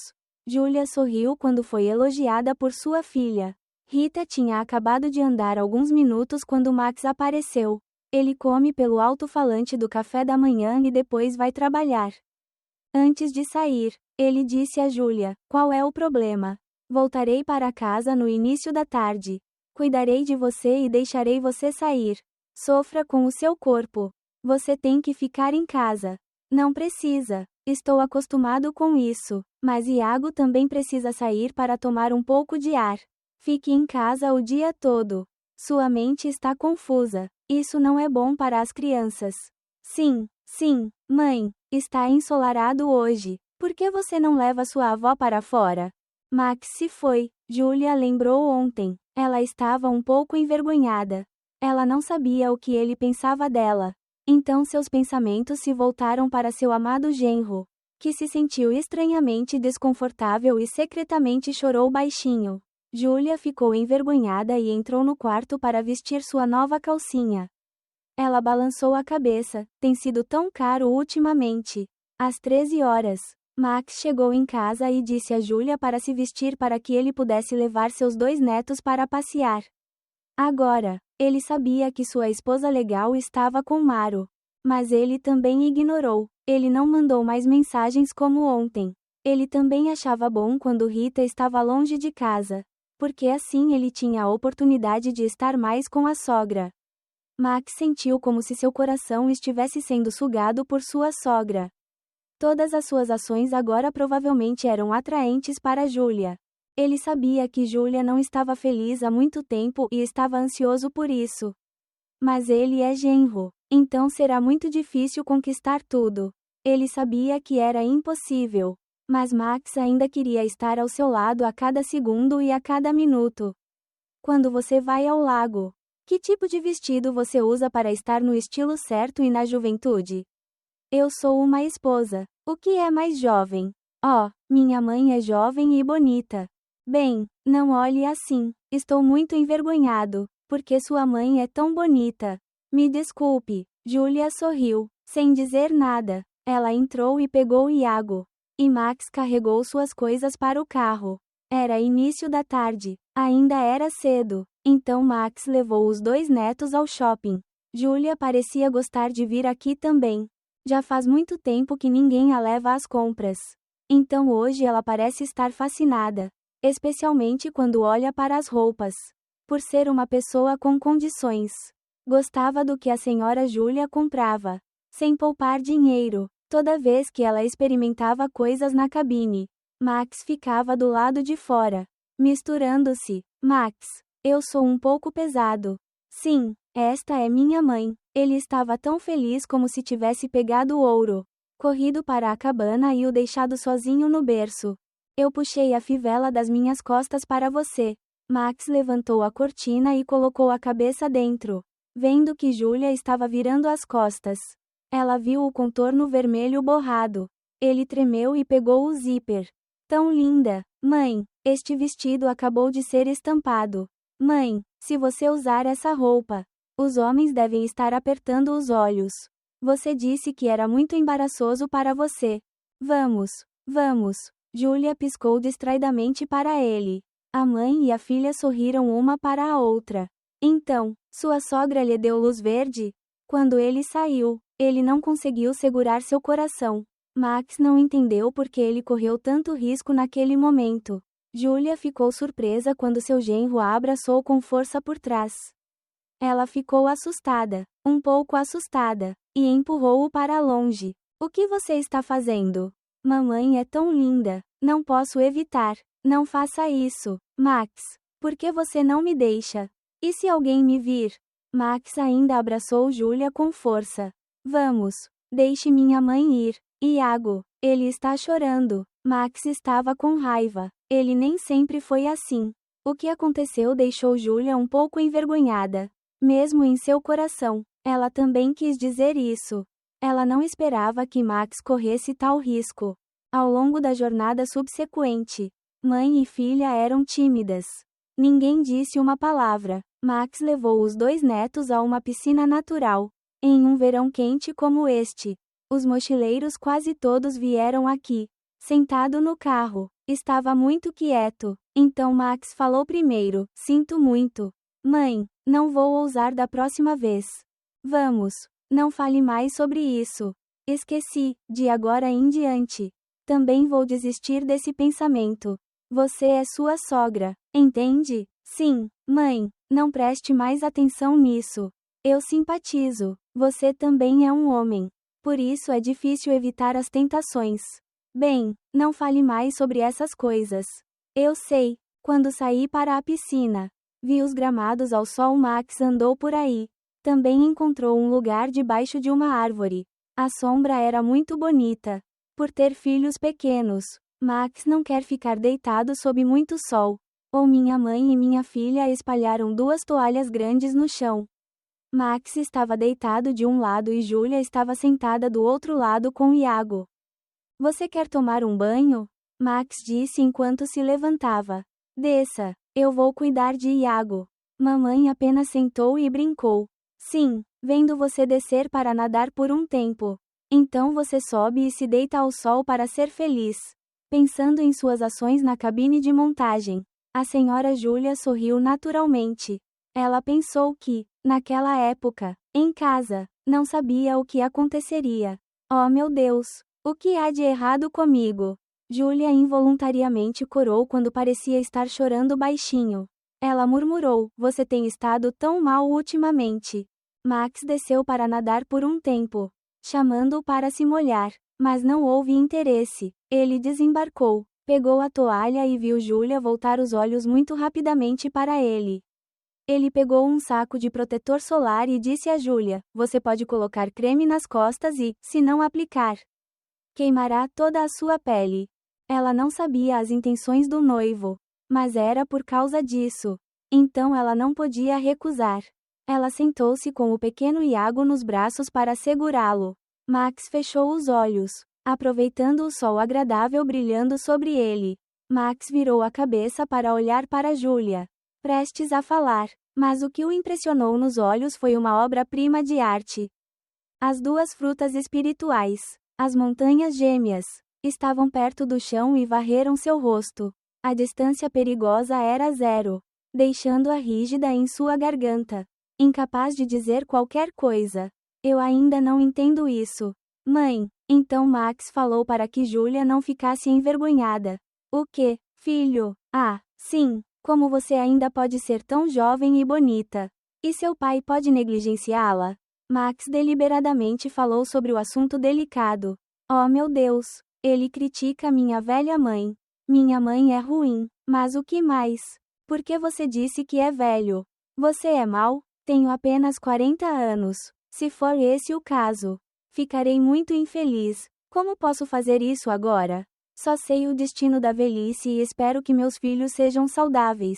Julia sorriu quando foi elogiada por sua filha. Rita tinha acabado de andar alguns minutos quando Max apareceu. Ele come pelo alto-falante do café da manhã e depois vai trabalhar. Antes de sair, ele disse a Julia: qual é o problema? Voltarei para casa no início da tarde. Cuidarei de você e deixarei você sair. Sofra com o seu corpo. Você tem que ficar em casa. Não precisa. Estou acostumado com isso. Mas Iago também precisa sair para tomar um pouco de ar. Fique em casa o dia todo. Sua mente está confusa. Isso não é bom para as crianças. Sim, mãe. Está ensolarado hoje. Por que você não leva sua avó para fora? Max se foi. Julia lembrou ontem. Ela estava um pouco envergonhada. Ela não sabia o que ele pensava dela. Então seus pensamentos se voltaram para seu amado genro, que se sentiu estranhamente desconfortável e secretamente chorou baixinho. Julia ficou envergonhada e entrou no quarto para vestir sua nova calcinha. Ela balançou a cabeça. Tem sido tão caro ultimamente. Às 13 horas, Max chegou em casa e disse a Julia para se vestir para que ele pudesse levar seus 2 netos para passear. Agora, ele sabia que sua esposa legal estava com Mauro. Mas ele também ignorou. Ele não mandou mais mensagens como ontem. Ele também achava bom quando Rita estava longe de casa, porque assim ele tinha a oportunidade de estar mais com a sogra. Max sentiu como se seu coração estivesse sendo sugado por sua sogra. Todas as suas ações agora provavelmente eram atraentes para Julia. Ele sabia que Julia não estava feliz há muito tempo e estava ansioso por isso. Mas ele é genro, então será muito difícil conquistar tudo. Ele sabia que era impossível. Mas Max ainda queria estar ao seu lado a cada segundo e a cada minuto. Quando você vai ao lago, que tipo de vestido você usa para estar no estilo certo e na juventude? Eu sou uma esposa. O que é mais jovem? Oh, minha mãe é jovem e bonita. Bem, não olhe assim. Estou muito envergonhado, porque sua mãe é tão bonita. Me desculpe. Julia sorriu, sem dizer nada. Ela entrou e pegou Iago. E Max carregou suas coisas para o carro. Era início da tarde. Ainda era cedo. Então Max levou os 2 netos ao shopping. Julia parecia gostar de vir aqui também. Já faz muito tempo que ninguém a leva às compras. Então hoje ela parece estar fascinada. Especialmente quando olha para as roupas. Por ser uma pessoa com condições. Gostava do que a senhora Julia comprava. Sem poupar dinheiro. Toda vez que ela experimentava coisas na cabine, Max ficava do lado de fora. Misturando-se. Max, eu sou um pouco pesado. Sim, esta é minha mãe. Ele estava tão feliz como se tivesse pegado ouro. Corrido para a cabana e o deixado sozinho no berço. Eu puxei a fivela das minhas costas para você. Max levantou a cortina e colocou a cabeça dentro. Vendo que Julia estava virando as costas. Ela viu o contorno vermelho borrado. Ele tremeu e pegou o zíper. Tão linda. Mãe, este vestido acabou de ser estampado. Mãe, se você usar essa roupa, os homens devem estar apertando os olhos. Você disse que era muito embaraçoso para você. Vamos, vamos. Julia piscou distraidamente para ele. A mãe e a filha sorriram uma para a outra. Então, sua sogra lhe deu luz verde? Quando ele saiu, ele não conseguiu segurar seu coração. Max não entendeu por que ele correu tanto risco naquele momento. Julia ficou surpresa quando seu genro a abraçou com força por trás. Ela ficou assustada, um pouco assustada, e empurrou-o para longe. O que você está fazendo? Mamãe é tão linda, não posso evitar. Não faça isso, Max. Por que você não me deixa? E se alguém me vir? Max ainda abraçou Julia com força. Vamos, deixe minha mãe ir. Iago, ele está chorando. Max estava com raiva. Ele nem sempre foi assim. O que aconteceu deixou Julia um pouco envergonhada. Mesmo em seu coração, ela também quis dizer isso. Ela não esperava que Max corresse tal risco. Ao longo da jornada subsequente, mãe e filha eram tímidas. Ninguém disse uma palavra. Max levou os 2 netos a uma piscina natural. Em um verão quente como este, os mochileiros quase todos vieram aqui. Sentado no carro, estava muito quieto. Então Max falou primeiro: sinto muito. Mãe, não vou ousar da próxima vez. Vamos, não fale mais sobre isso. Esqueci, de agora em diante. Também vou desistir desse pensamento. Você é sua sogra, entende? Sim, mãe, não preste mais atenção nisso. Eu simpatizo. Você também é um homem. Por isso é difícil evitar as tentações. Bem, não fale mais sobre essas coisas. Eu sei. Quando saí para a piscina, vi os gramados ao sol. Max andou por aí. Também encontrou um lugar debaixo de uma árvore. A sombra era muito bonita. Por ter filhos pequenos, Max não quer ficar deitado sob muito sol. Ou minha mãe e minha filha espalharam 2 toalhas grandes no chão. Max estava deitado de um lado e Júlia estava sentada do outro lado com Iago. Você quer tomar um banho? Max disse enquanto se levantava. Desça, eu vou cuidar de Iago. Mamãe apenas sentou e brincou. Sim, vendo você descer para nadar por um tempo. Então você sobe e se deita ao sol para ser feliz. Pensando em suas ações na cabine de montagem, a senhora Júlia sorriu naturalmente. Ela pensou que, naquela época, em casa, não sabia o que aconteceria. Oh meu Deus, o que há de errado comigo? Júlia involuntariamente corou quando parecia estar chorando baixinho. Ela murmurou, você tem estado tão mal ultimamente. Max desceu para nadar por um tempo, chamando-o para se molhar, mas não houve interesse. Ele desembarcou, pegou a toalha e viu Júlia voltar os olhos muito rapidamente para ele. Ele pegou um saco de protetor solar e disse a Júlia, você pode colocar creme nas costas e, se não aplicar, queimará toda a sua pele. Ela não sabia as intenções do noivo, mas era por causa disso. Então ela não podia recusar. Ela sentou-se com o pequeno Iago nos braços para segurá-lo. Max fechou os olhos, aproveitando o sol agradável brilhando sobre ele. Max virou a cabeça para olhar para Júlia, prestes a falar, mas o que o impressionou nos olhos foi uma obra-prima de arte. As 2 frutas espirituais, as montanhas gêmeas, estavam perto do chão e varreram seu rosto. A distância perigosa era 0, deixando-a rígida em sua garganta, incapaz de dizer qualquer coisa. Eu ainda não entendo isso. Mãe, então Max falou para que Júlia não ficasse envergonhada. O quê, filho? Ah, sim, como você ainda pode ser tão jovem e bonita. E seu pai pode negligenciá-la? Max deliberadamente falou sobre o assunto delicado. Oh meu Deus, ele critica minha velha mãe. Minha mãe é ruim, mas o que mais? Por que você disse que é velho? Você é mau? Tenho apenas 40 anos. Se for esse o caso, ficarei muito infeliz. Como posso fazer isso agora? Só sei o destino da velhice e espero que meus filhos sejam saudáveis.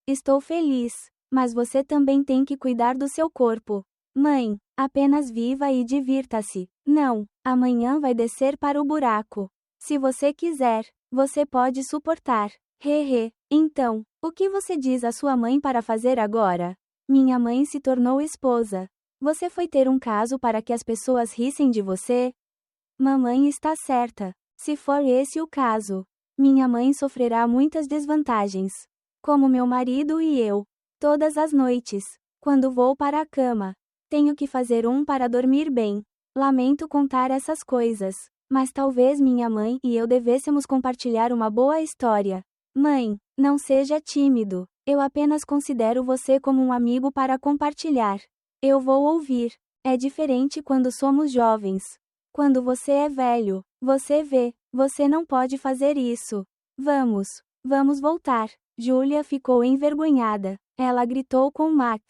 Estou feliz, mas você também tem que cuidar do seu corpo. Mãe, apenas viva e divirta-se. Não, amanhã vai descer para o buraco. Se você quiser, você pode suportar. Hehe. Então, o que você diz à sua mãe para fazer agora? Minha mãe se tornou esposa. Você foi ter um caso para que as pessoas rissem de você? Mamãe está certa. Se for esse o caso, minha mãe sofrerá muitas desvantagens. Como meu marido e eu. Todas as noites, quando vou para a cama, tenho que fazer para dormir bem. Lamento contar essas coisas, mas talvez minha mãe e eu devêssemos compartilhar uma boa história. Mãe, não seja tímido. Eu apenas considero você como um amigo para compartilhar. Eu vou ouvir. É diferente quando somos jovens. Quando você é velho, você vê, você não pode fazer isso. Vamos voltar. Júlia ficou envergonhada. Ela gritou com Max.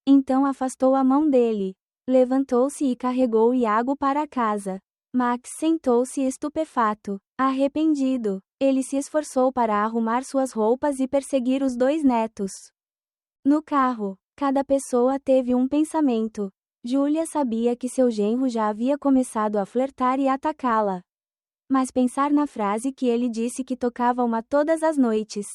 Então afastou a mão dele. Levantou-se e carregou Iago para casa. Max sentou-se estupefato, arrependido. Ele se esforçou para arrumar suas roupas e perseguir os 2 netos. No carro, cada pessoa teve um pensamento. Júlia sabia que seu genro já havia começado a flertar e atacá-la. Mas pensar na frase que ele disse que tocava uma todas as noites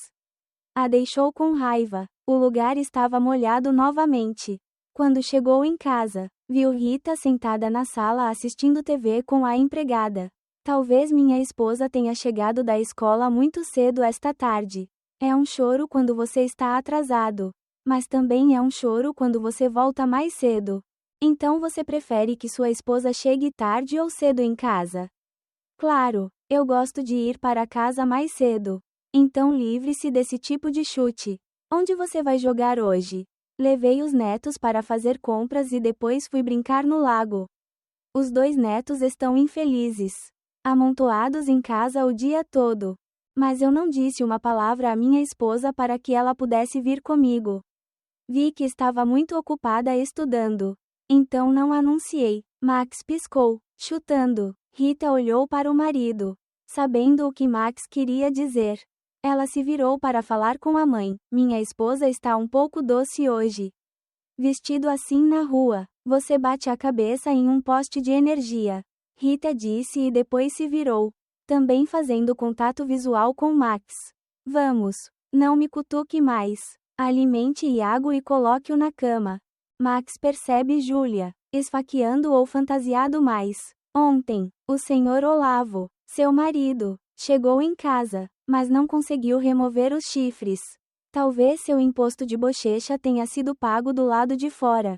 a deixou com raiva. O lugar estava molhado novamente. Quando chegou em casa, viu Rita sentada na sala assistindo TV com a empregada. Talvez minha esposa tenha chegado da escola muito cedo esta tarde. É um choro quando você está atrasado. Mas também é um choro quando você volta mais cedo. Então você prefere que sua esposa chegue tarde ou cedo em casa? Claro, eu gosto de ir para casa mais cedo. Então livre-se desse tipo de chute. Onde você vai jogar hoje? Levei os netos para fazer compras e depois fui brincar no lago. Os 2 netos estão infelizes, amontoados em casa o dia todo. Mas eu não disse uma palavra à minha esposa para que ela pudesse vir comigo. Vi que estava muito ocupada estudando. Então não anunciei. Max piscou, chutando. Rita olhou para o marido. Sabendo o que Max queria dizer, ela se virou para falar com a mãe. Minha esposa está um pouco doce hoje. Vestido assim na rua, você bate a cabeça em um poste de energia. Rita disse e depois se virou, também fazendo contato visual com Max. Vamos, não me cutuque mais. Alimente Iago e coloque-o na cama. Max percebe Júlia, esfaqueando ou fantasiado mais. Ontem, o senhor Olavo, seu marido, chegou em casa, mas não conseguiu remover os chifres. Talvez seu imposto de bochecha tenha sido pago do lado de fora.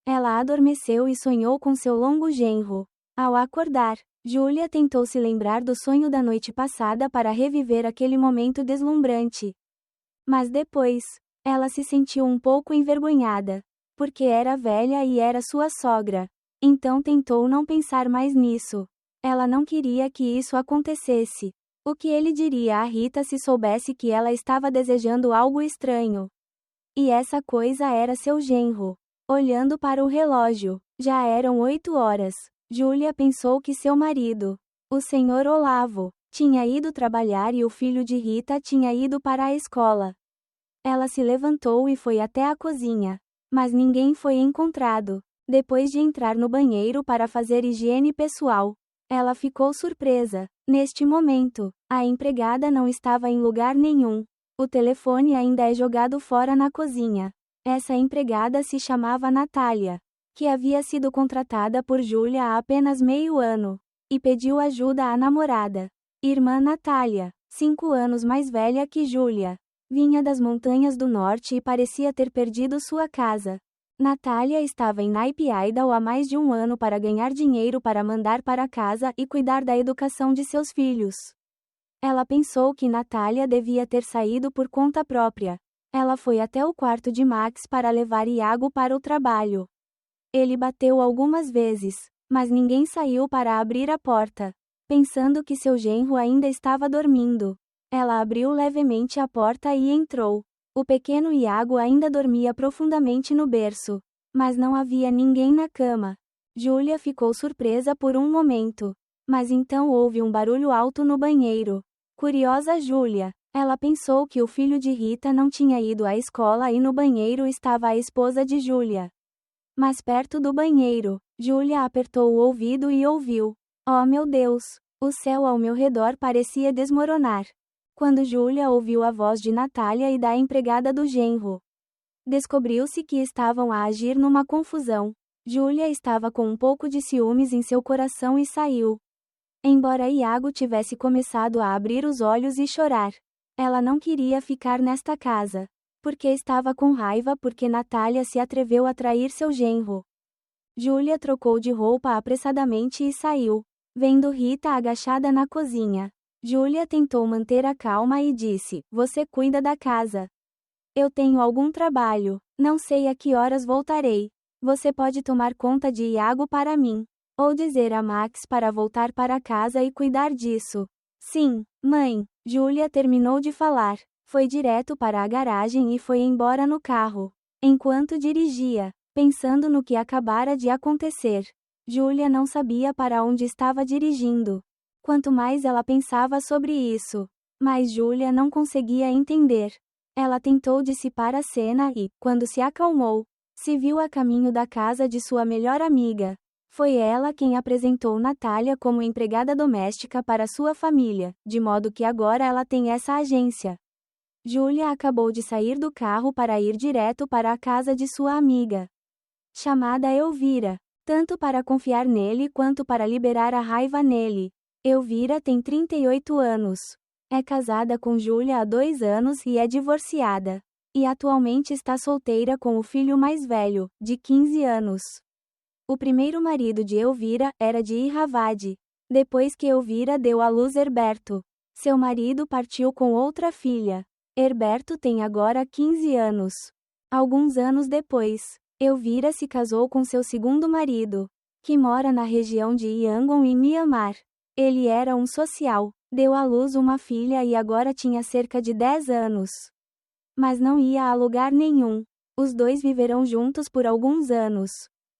Ela adormeceu e sonhou com seu longo genro. Ao acordar, Júlia tentou se lembrar do sonho da noite passada para reviver aquele momento deslumbrante. Mas depois, ela se sentiu um pouco envergonhada, porque era velha e era sua sogra. Então tentou não pensar mais nisso. Ela não queria que isso acontecesse. O que ele diria a Rita se soubesse que ela estava desejando algo estranho? E essa coisa era seu genro. Olhando para o relógio, já eram 8 horas. Júlia pensou que seu marido, o senhor Olavo, tinha ido trabalhar e o filho de Rita tinha ido para a escola. Ela se levantou e foi até a cozinha, mas ninguém foi encontrado. Depois de entrar no banheiro para fazer higiene pessoal, ela ficou surpresa. Neste momento, a empregada não estava em lugar nenhum. O telefone ainda é jogado fora na cozinha. Essa empregada se chamava Natália, que havia sido contratada por Júlia há apenas meio ano, e pediu ajuda à namorada. Irmã Natália, 5 anos mais velha que Júlia, vinha das montanhas do norte e parecia ter perdido sua casa. Natália estava em Naipe Idle há mais de um ano para ganhar dinheiro para mandar para casa e cuidar da educação de seus filhos. Ela pensou que Natália devia ter saído por conta própria. Ela foi até o quarto de Max para levar Iago para o trabalho. Ele bateu algumas vezes, mas ninguém saiu para abrir a porta. Pensando que seu genro ainda estava dormindo, ela abriu levemente a porta e entrou. O pequeno Iago ainda dormia profundamente no berço, mas não havia ninguém na cama. Júlia ficou surpresa por um momento, mas então houve um barulho alto no banheiro. Curiosa Júlia, ela pensou que o filho de Rita não tinha ido à escola e no banheiro estava a esposa de Júlia. Mas perto do banheiro, Júlia apertou o ouvido e ouviu: "Oh meu Deus!" O céu ao meu redor parecia desmoronar. Quando Júlia ouviu a voz de Natália e da empregada do genro, descobriu-se que estavam a agir numa confusão. Júlia estava com um pouco de ciúmes em seu coração e saiu. Embora Iago tivesse começado a abrir os olhos e chorar, ela não queria ficar nesta casa, porque estava com raiva porque Natália se atreveu a trair seu genro. Júlia trocou de roupa apressadamente e saiu, vendo Rita agachada na cozinha. Júlia tentou manter a calma e disse: "Você cuida da casa. Eu tenho algum trabalho, não sei a que horas voltarei. Você pode tomar conta de Iago para mim, ou dizer a Max para voltar para casa e cuidar disso." "Sim, mãe." Júlia terminou de falar, foi direto para a garagem e foi embora no carro. Enquanto dirigia, pensando no que acabara de acontecer, Júlia não sabia para onde estava dirigindo. Quanto mais ela pensava sobre isso, mais Júlia não conseguia entender. Ela tentou dissipar a cena e, quando se acalmou, se viu a caminho da casa de sua melhor amiga. Foi ela quem apresentou Natália como empregada doméstica para sua família, de modo que agora ela tem essa agência. Júlia acabou de sair do carro para ir direto para a casa de sua amiga, chamada Elvira, tanto para confiar nele quanto para liberar a raiva nele. Elvira tem 38 anos. É casada com Júlia há 2 anos e é divorciada. E atualmente está solteira com o filho mais velho, de 15 anos. O primeiro marido de Elvira era de Irravade. Depois que Elvira deu à luz Herberto, seu marido partiu com outra filha. Herberto tem agora 15 anos. Alguns anos depois, Elvira se casou com seu segundo marido, que mora na região de Yangon em Mianmar. Ele era um social, deu à luz uma filha e agora tinha cerca de 10 anos. Mas não ia a lugar nenhum. Os dois viverão juntos por alguns anos.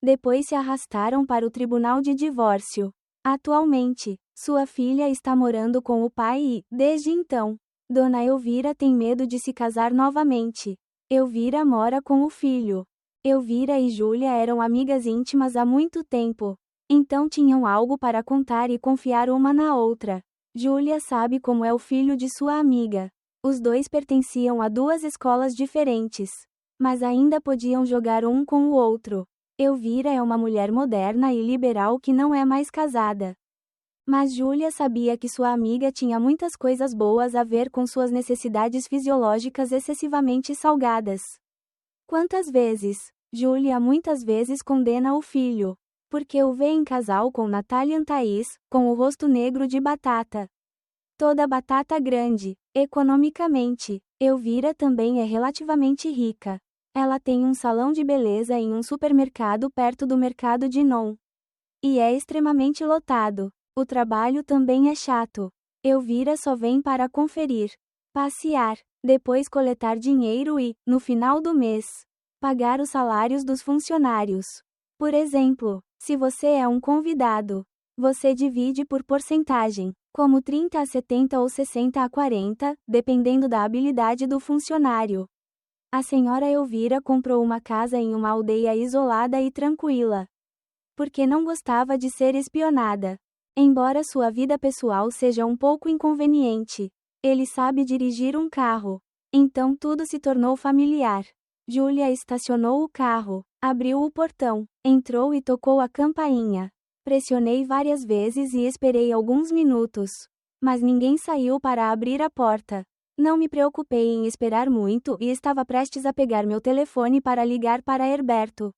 Depois se arrastaram para o tribunal de divórcio. Atualmente, Sua filha está morando com o pai e, desde então, Dona Elvira tem medo de se casar novamente. Elvira mora com o filho. Elvira e Júlia eram amigas íntimas há muito tempo. Então tinham algo para contar e confiar uma na outra. Júlia sabe como é o filho de sua amiga. Os dois pertenciam a duas escolas diferentes, mas ainda podiam jogar um com o outro. Elvira é uma mulher moderna e liberal que não é mais casada. Mas Júlia sabia que sua amiga tinha muitas coisas boas a ver com suas necessidades fisiológicas excessivamente salgadas. Quantas vezes? Júlia muitas vezes condena o filho, porque o vê em casal com Natália Thaís, com o rosto negro de batata. Toda batata grande. Economicamente, Elvira também é relativamente rica. Ela tem um salão de beleza em um supermercado perto do mercado de Non. E é extremamente lotado. O trabalho também é chato. Elvira só vem para conferir, passear, depois coletar dinheiro e, no final do mês, pagar os salários dos funcionários. Por exemplo, se você é um convidado, você divide por porcentagem, como 30 a 70 ou 60 a 40, dependendo da habilidade do funcionário. A senhora Elvira comprou uma casa em uma aldeia isolada e tranquila, porque não gostava de ser espionada. Embora sua vida pessoal seja um pouco inconveniente, ele sabe dirigir um carro. Então tudo se tornou familiar. Júlia estacionou o carro, abriu o portão, entrou e tocou a campainha. Pressionei várias vezes e esperei alguns minutos, mas ninguém saiu para abrir a porta. Não me preocupei em esperar muito e estava prestes a pegar meu telefone para ligar para Herberto,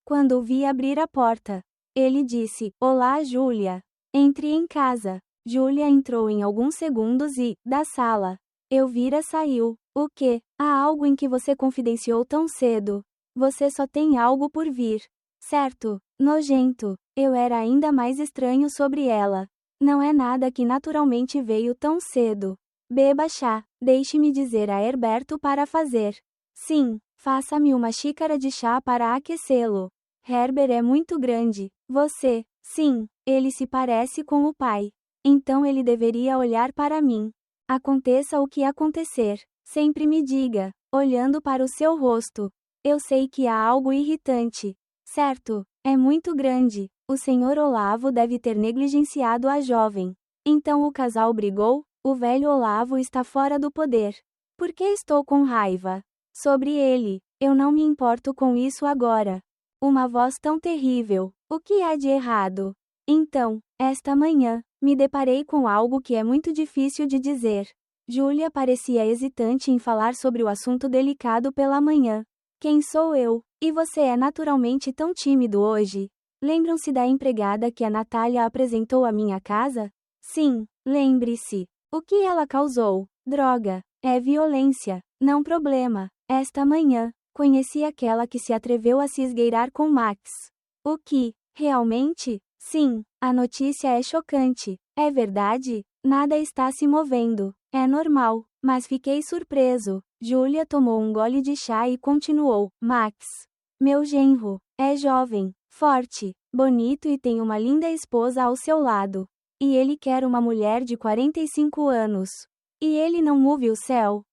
quando o vi abrir a porta. Ele disse: "Olá, Júlia. Entre em casa." Júlia entrou em alguns segundos e, da sala, Elvira saiu. "O quê? Há algo em que você confidenciou tão cedo? Você só tem algo por vir, certo?" Nojento. Eu era ainda mais estranho sobre ela. "Não é nada que naturalmente veio tão cedo. Beba chá. Deixe-me dizer a Herberto para fazer." "Sim, faça-me uma xícara de chá para aquecê-lo. Herbert é muito grande." "Você." "Sim, ele se parece com o pai. Então ele deveria olhar para mim. Aconteça o que acontecer, sempre me diga, olhando para o seu rosto. Eu sei que há algo irritante, certo? É muito grande. O senhor Olavo deve ter negligenciado a jovem." Então o casal brigou. O velho Olavo está fora do poder. Por que estou com raiva? Sobre ele. Eu não me importo com isso agora. Uma voz tão terrível. O que há de errado? Então, esta manhã, me deparei com algo que é muito difícil de dizer. Júlia parecia hesitante em falar sobre o assunto delicado pela manhã. "Quem sou eu? E você é naturalmente tão tímido hoje?" "Lembram-se da empregada que a Natália apresentou à minha casa?" "Sim, lembre-se." "O que ela causou?" "Droga. É violência." "Não problema. Esta manhã, conheci aquela que se atreveu a se esgueirar com Max." "O que? Realmente?" "Sim, a notícia é chocante." "É verdade?" "Nada está se movendo. É normal, mas fiquei surpreso." Júlia tomou um gole de chá e continuou: "Max, meu genro, é jovem, forte, bonito e tem uma linda esposa ao seu lado. E ele quer uma mulher de 45 anos. E ele não move o céu?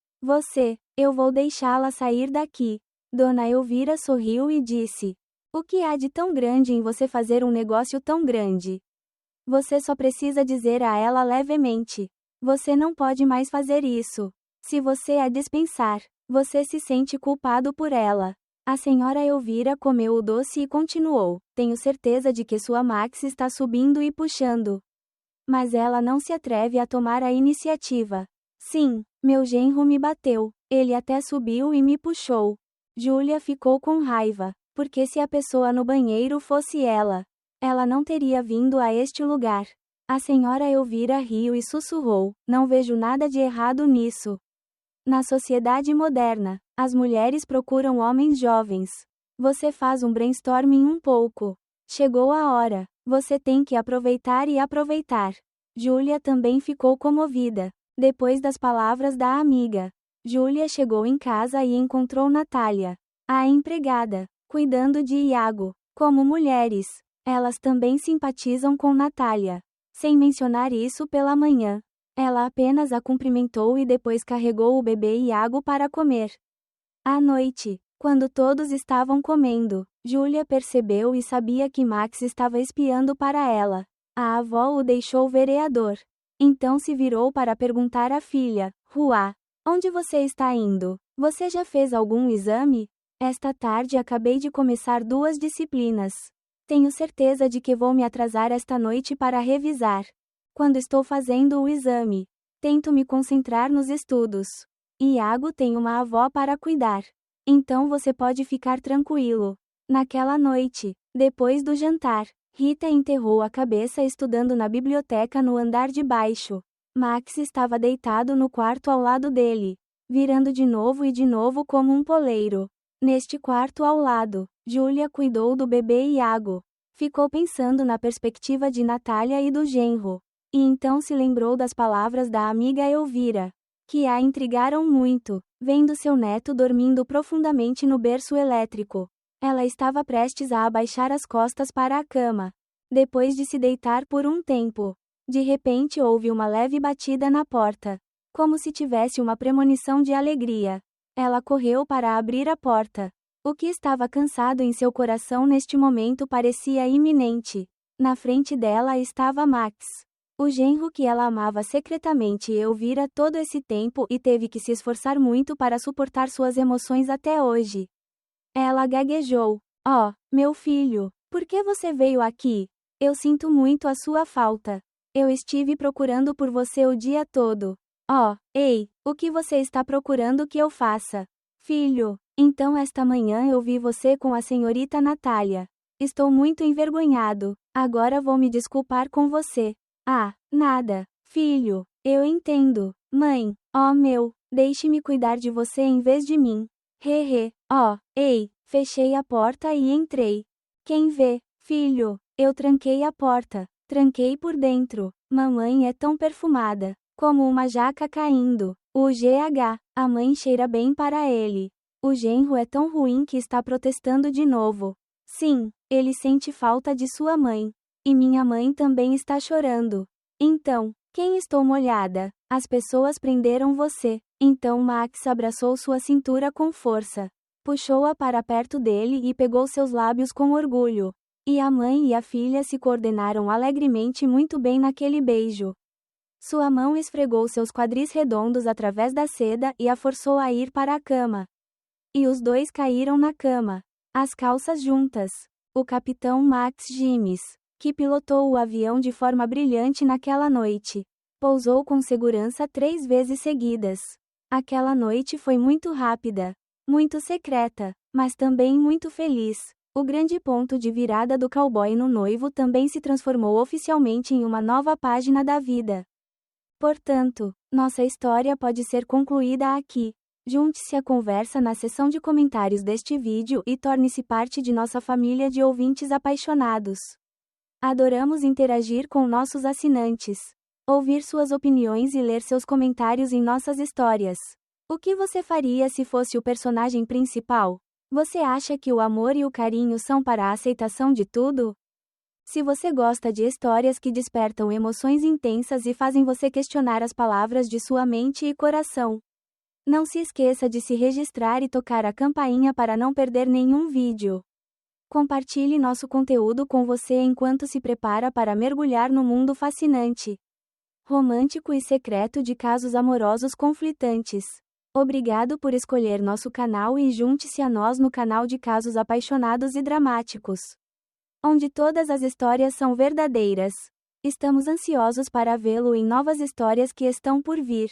Eu vou deixá-la sair daqui." Dona Elvira sorriu e disse: "O que há de tão grande em você fazer um negócio tão grande? Você só precisa dizer a ela levemente: você não pode mais fazer isso. Se você a dispensar, você se sente culpado por ela." A senhora Elvira comeu o doce e continuou: "Tenho certeza de que sua Max está subindo e puxando. Mas ela não se atreve a tomar a iniciativa." "Sim, meu genro me bateu. Ele até subiu e me puxou." Júlia ficou com raiva, porque se a pessoa no banheiro fosse ela não teria vindo a este lugar. A senhora Elvira riu e sussurrou: "Não vejo nada de errado nisso. Na sociedade moderna, as mulheres procuram homens jovens. Você faz um brainstorming um pouco. Chegou a hora. Você tem que aproveitar e aproveitar." Júlia também ficou comovida, depois das palavras da amiga. Júlia chegou em casa e encontrou Natália, a empregada, cuidando de Iago. Como mulheres, elas também simpatizam com Natália. sem mencionar isso pela manhã. Ela apenas a cumprimentou e depois carregou o bebê Iago para comer. À noite, quando todos estavam comendo, Júlia percebeu e sabia que Max estava espiando para ela. A avó o deixou vereador. Então se virou para perguntar à filha: Ruá, onde você está indo? Você já fez algum exame? Esta tarde acabei de começar 2 disciplinas. Tenho certeza de que vou me atrasar esta noite para revisar. Quando estou fazendo o exame, tento me concentrar nos estudos. Iago tem uma avó para cuidar. Então você pode ficar tranquilo. Naquela noite, depois do jantar, Rita enterrou a cabeça estudando na biblioteca no andar de baixo. Max estava deitado no quarto ao lado dele, virando de novo e de novo como um poleiro. Neste quarto ao lado, Júlia cuidou do bebê Iago. Ficou pensando na perspectiva de Natália e do genro. E então se lembrou das palavras da amiga Elvira, que a intrigaram muito, vendo seu neto dormindo profundamente no berço elétrico. Ela estava prestes a abaixar as costas para a cama. Depois de se deitar por um tempo, de repente houve uma leve batida na porta, como se tivesse uma premonição de alegria. Ela correu para abrir a porta. O que estava cansado em seu coração neste momento parecia iminente. Na frente dela estava Max, o genro que ela amava secretamente e Elvira todo esse tempo e teve que se esforçar muito para suportar suas emoções até hoje. Ela gaguejou. Oh, meu filho, por que você veio aqui? Eu sinto muito a sua falta. Eu estive procurando por você o dia todo. Oh, ei, o que você está procurando que eu faça? Filho, então esta manhã eu vi você com a senhorita Natália. Estou muito envergonhado. Agora vou me desculpar com você. Ah, nada, filho, eu entendo. Mãe, oh meu, deixe-me cuidar de você em vez de mim. Hehe, oh, ei, fechei a porta e entrei. Quem vê, filho, eu tranquei a porta, tranquei por dentro. Mamãe é tão perfumada, como uma jaca caindo. O GH, a mãe cheira bem para ele. O genro é tão ruim que está protestando de novo. Sim, ele sente falta de sua mãe. E minha mãe também está chorando. Então, quem estou molhada? As pessoas prenderam você. Então Max abraçou sua cintura com força. Puxou-a para perto dele e pegou seus lábios com orgulho. E a mãe e a filha se coordenaram alegremente muito bem naquele beijo. Sua mão esfregou seus quadris redondos através da seda e a forçou a ir para a cama. E os dois caíram na cama, as calças juntas. O capitão Max Gimes, que pilotou o avião de forma brilhante naquela noite, pousou com segurança 3 vezes seguidas. Aquela noite foi muito rápida, muito secreta, mas também muito feliz. O grande ponto de virada do cowboy no noivo também se transformou oficialmente em uma nova página da vida. Portanto, nossa história pode ser concluída aqui. Junte-se à conversa na seção de comentários deste vídeo e torne-se parte de nossa família de ouvintes apaixonados. Adoramos interagir com nossos assinantes, ouvir suas opiniões e ler seus comentários em nossas histórias. O que você faria se fosse o personagem principal? Você acha que o amor e o carinho são para a aceitação de tudo? Se você gosta de histórias que despertam emoções intensas e fazem você questionar as palavras de sua mente e coração, não se esqueça de se registrar e tocar a campainha para não perder nenhum vídeo. Compartilhe nosso conteúdo com você enquanto se prepara para mergulhar no mundo fascinante, romântico e secreto de casos amorosos conflitantes. Obrigado por escolher nosso canal e junte-se a nós no canal de casos apaixonados e dramáticos, onde todas as histórias são verdadeiras. Estamos ansiosos para vê-lo em novas histórias que estão por vir.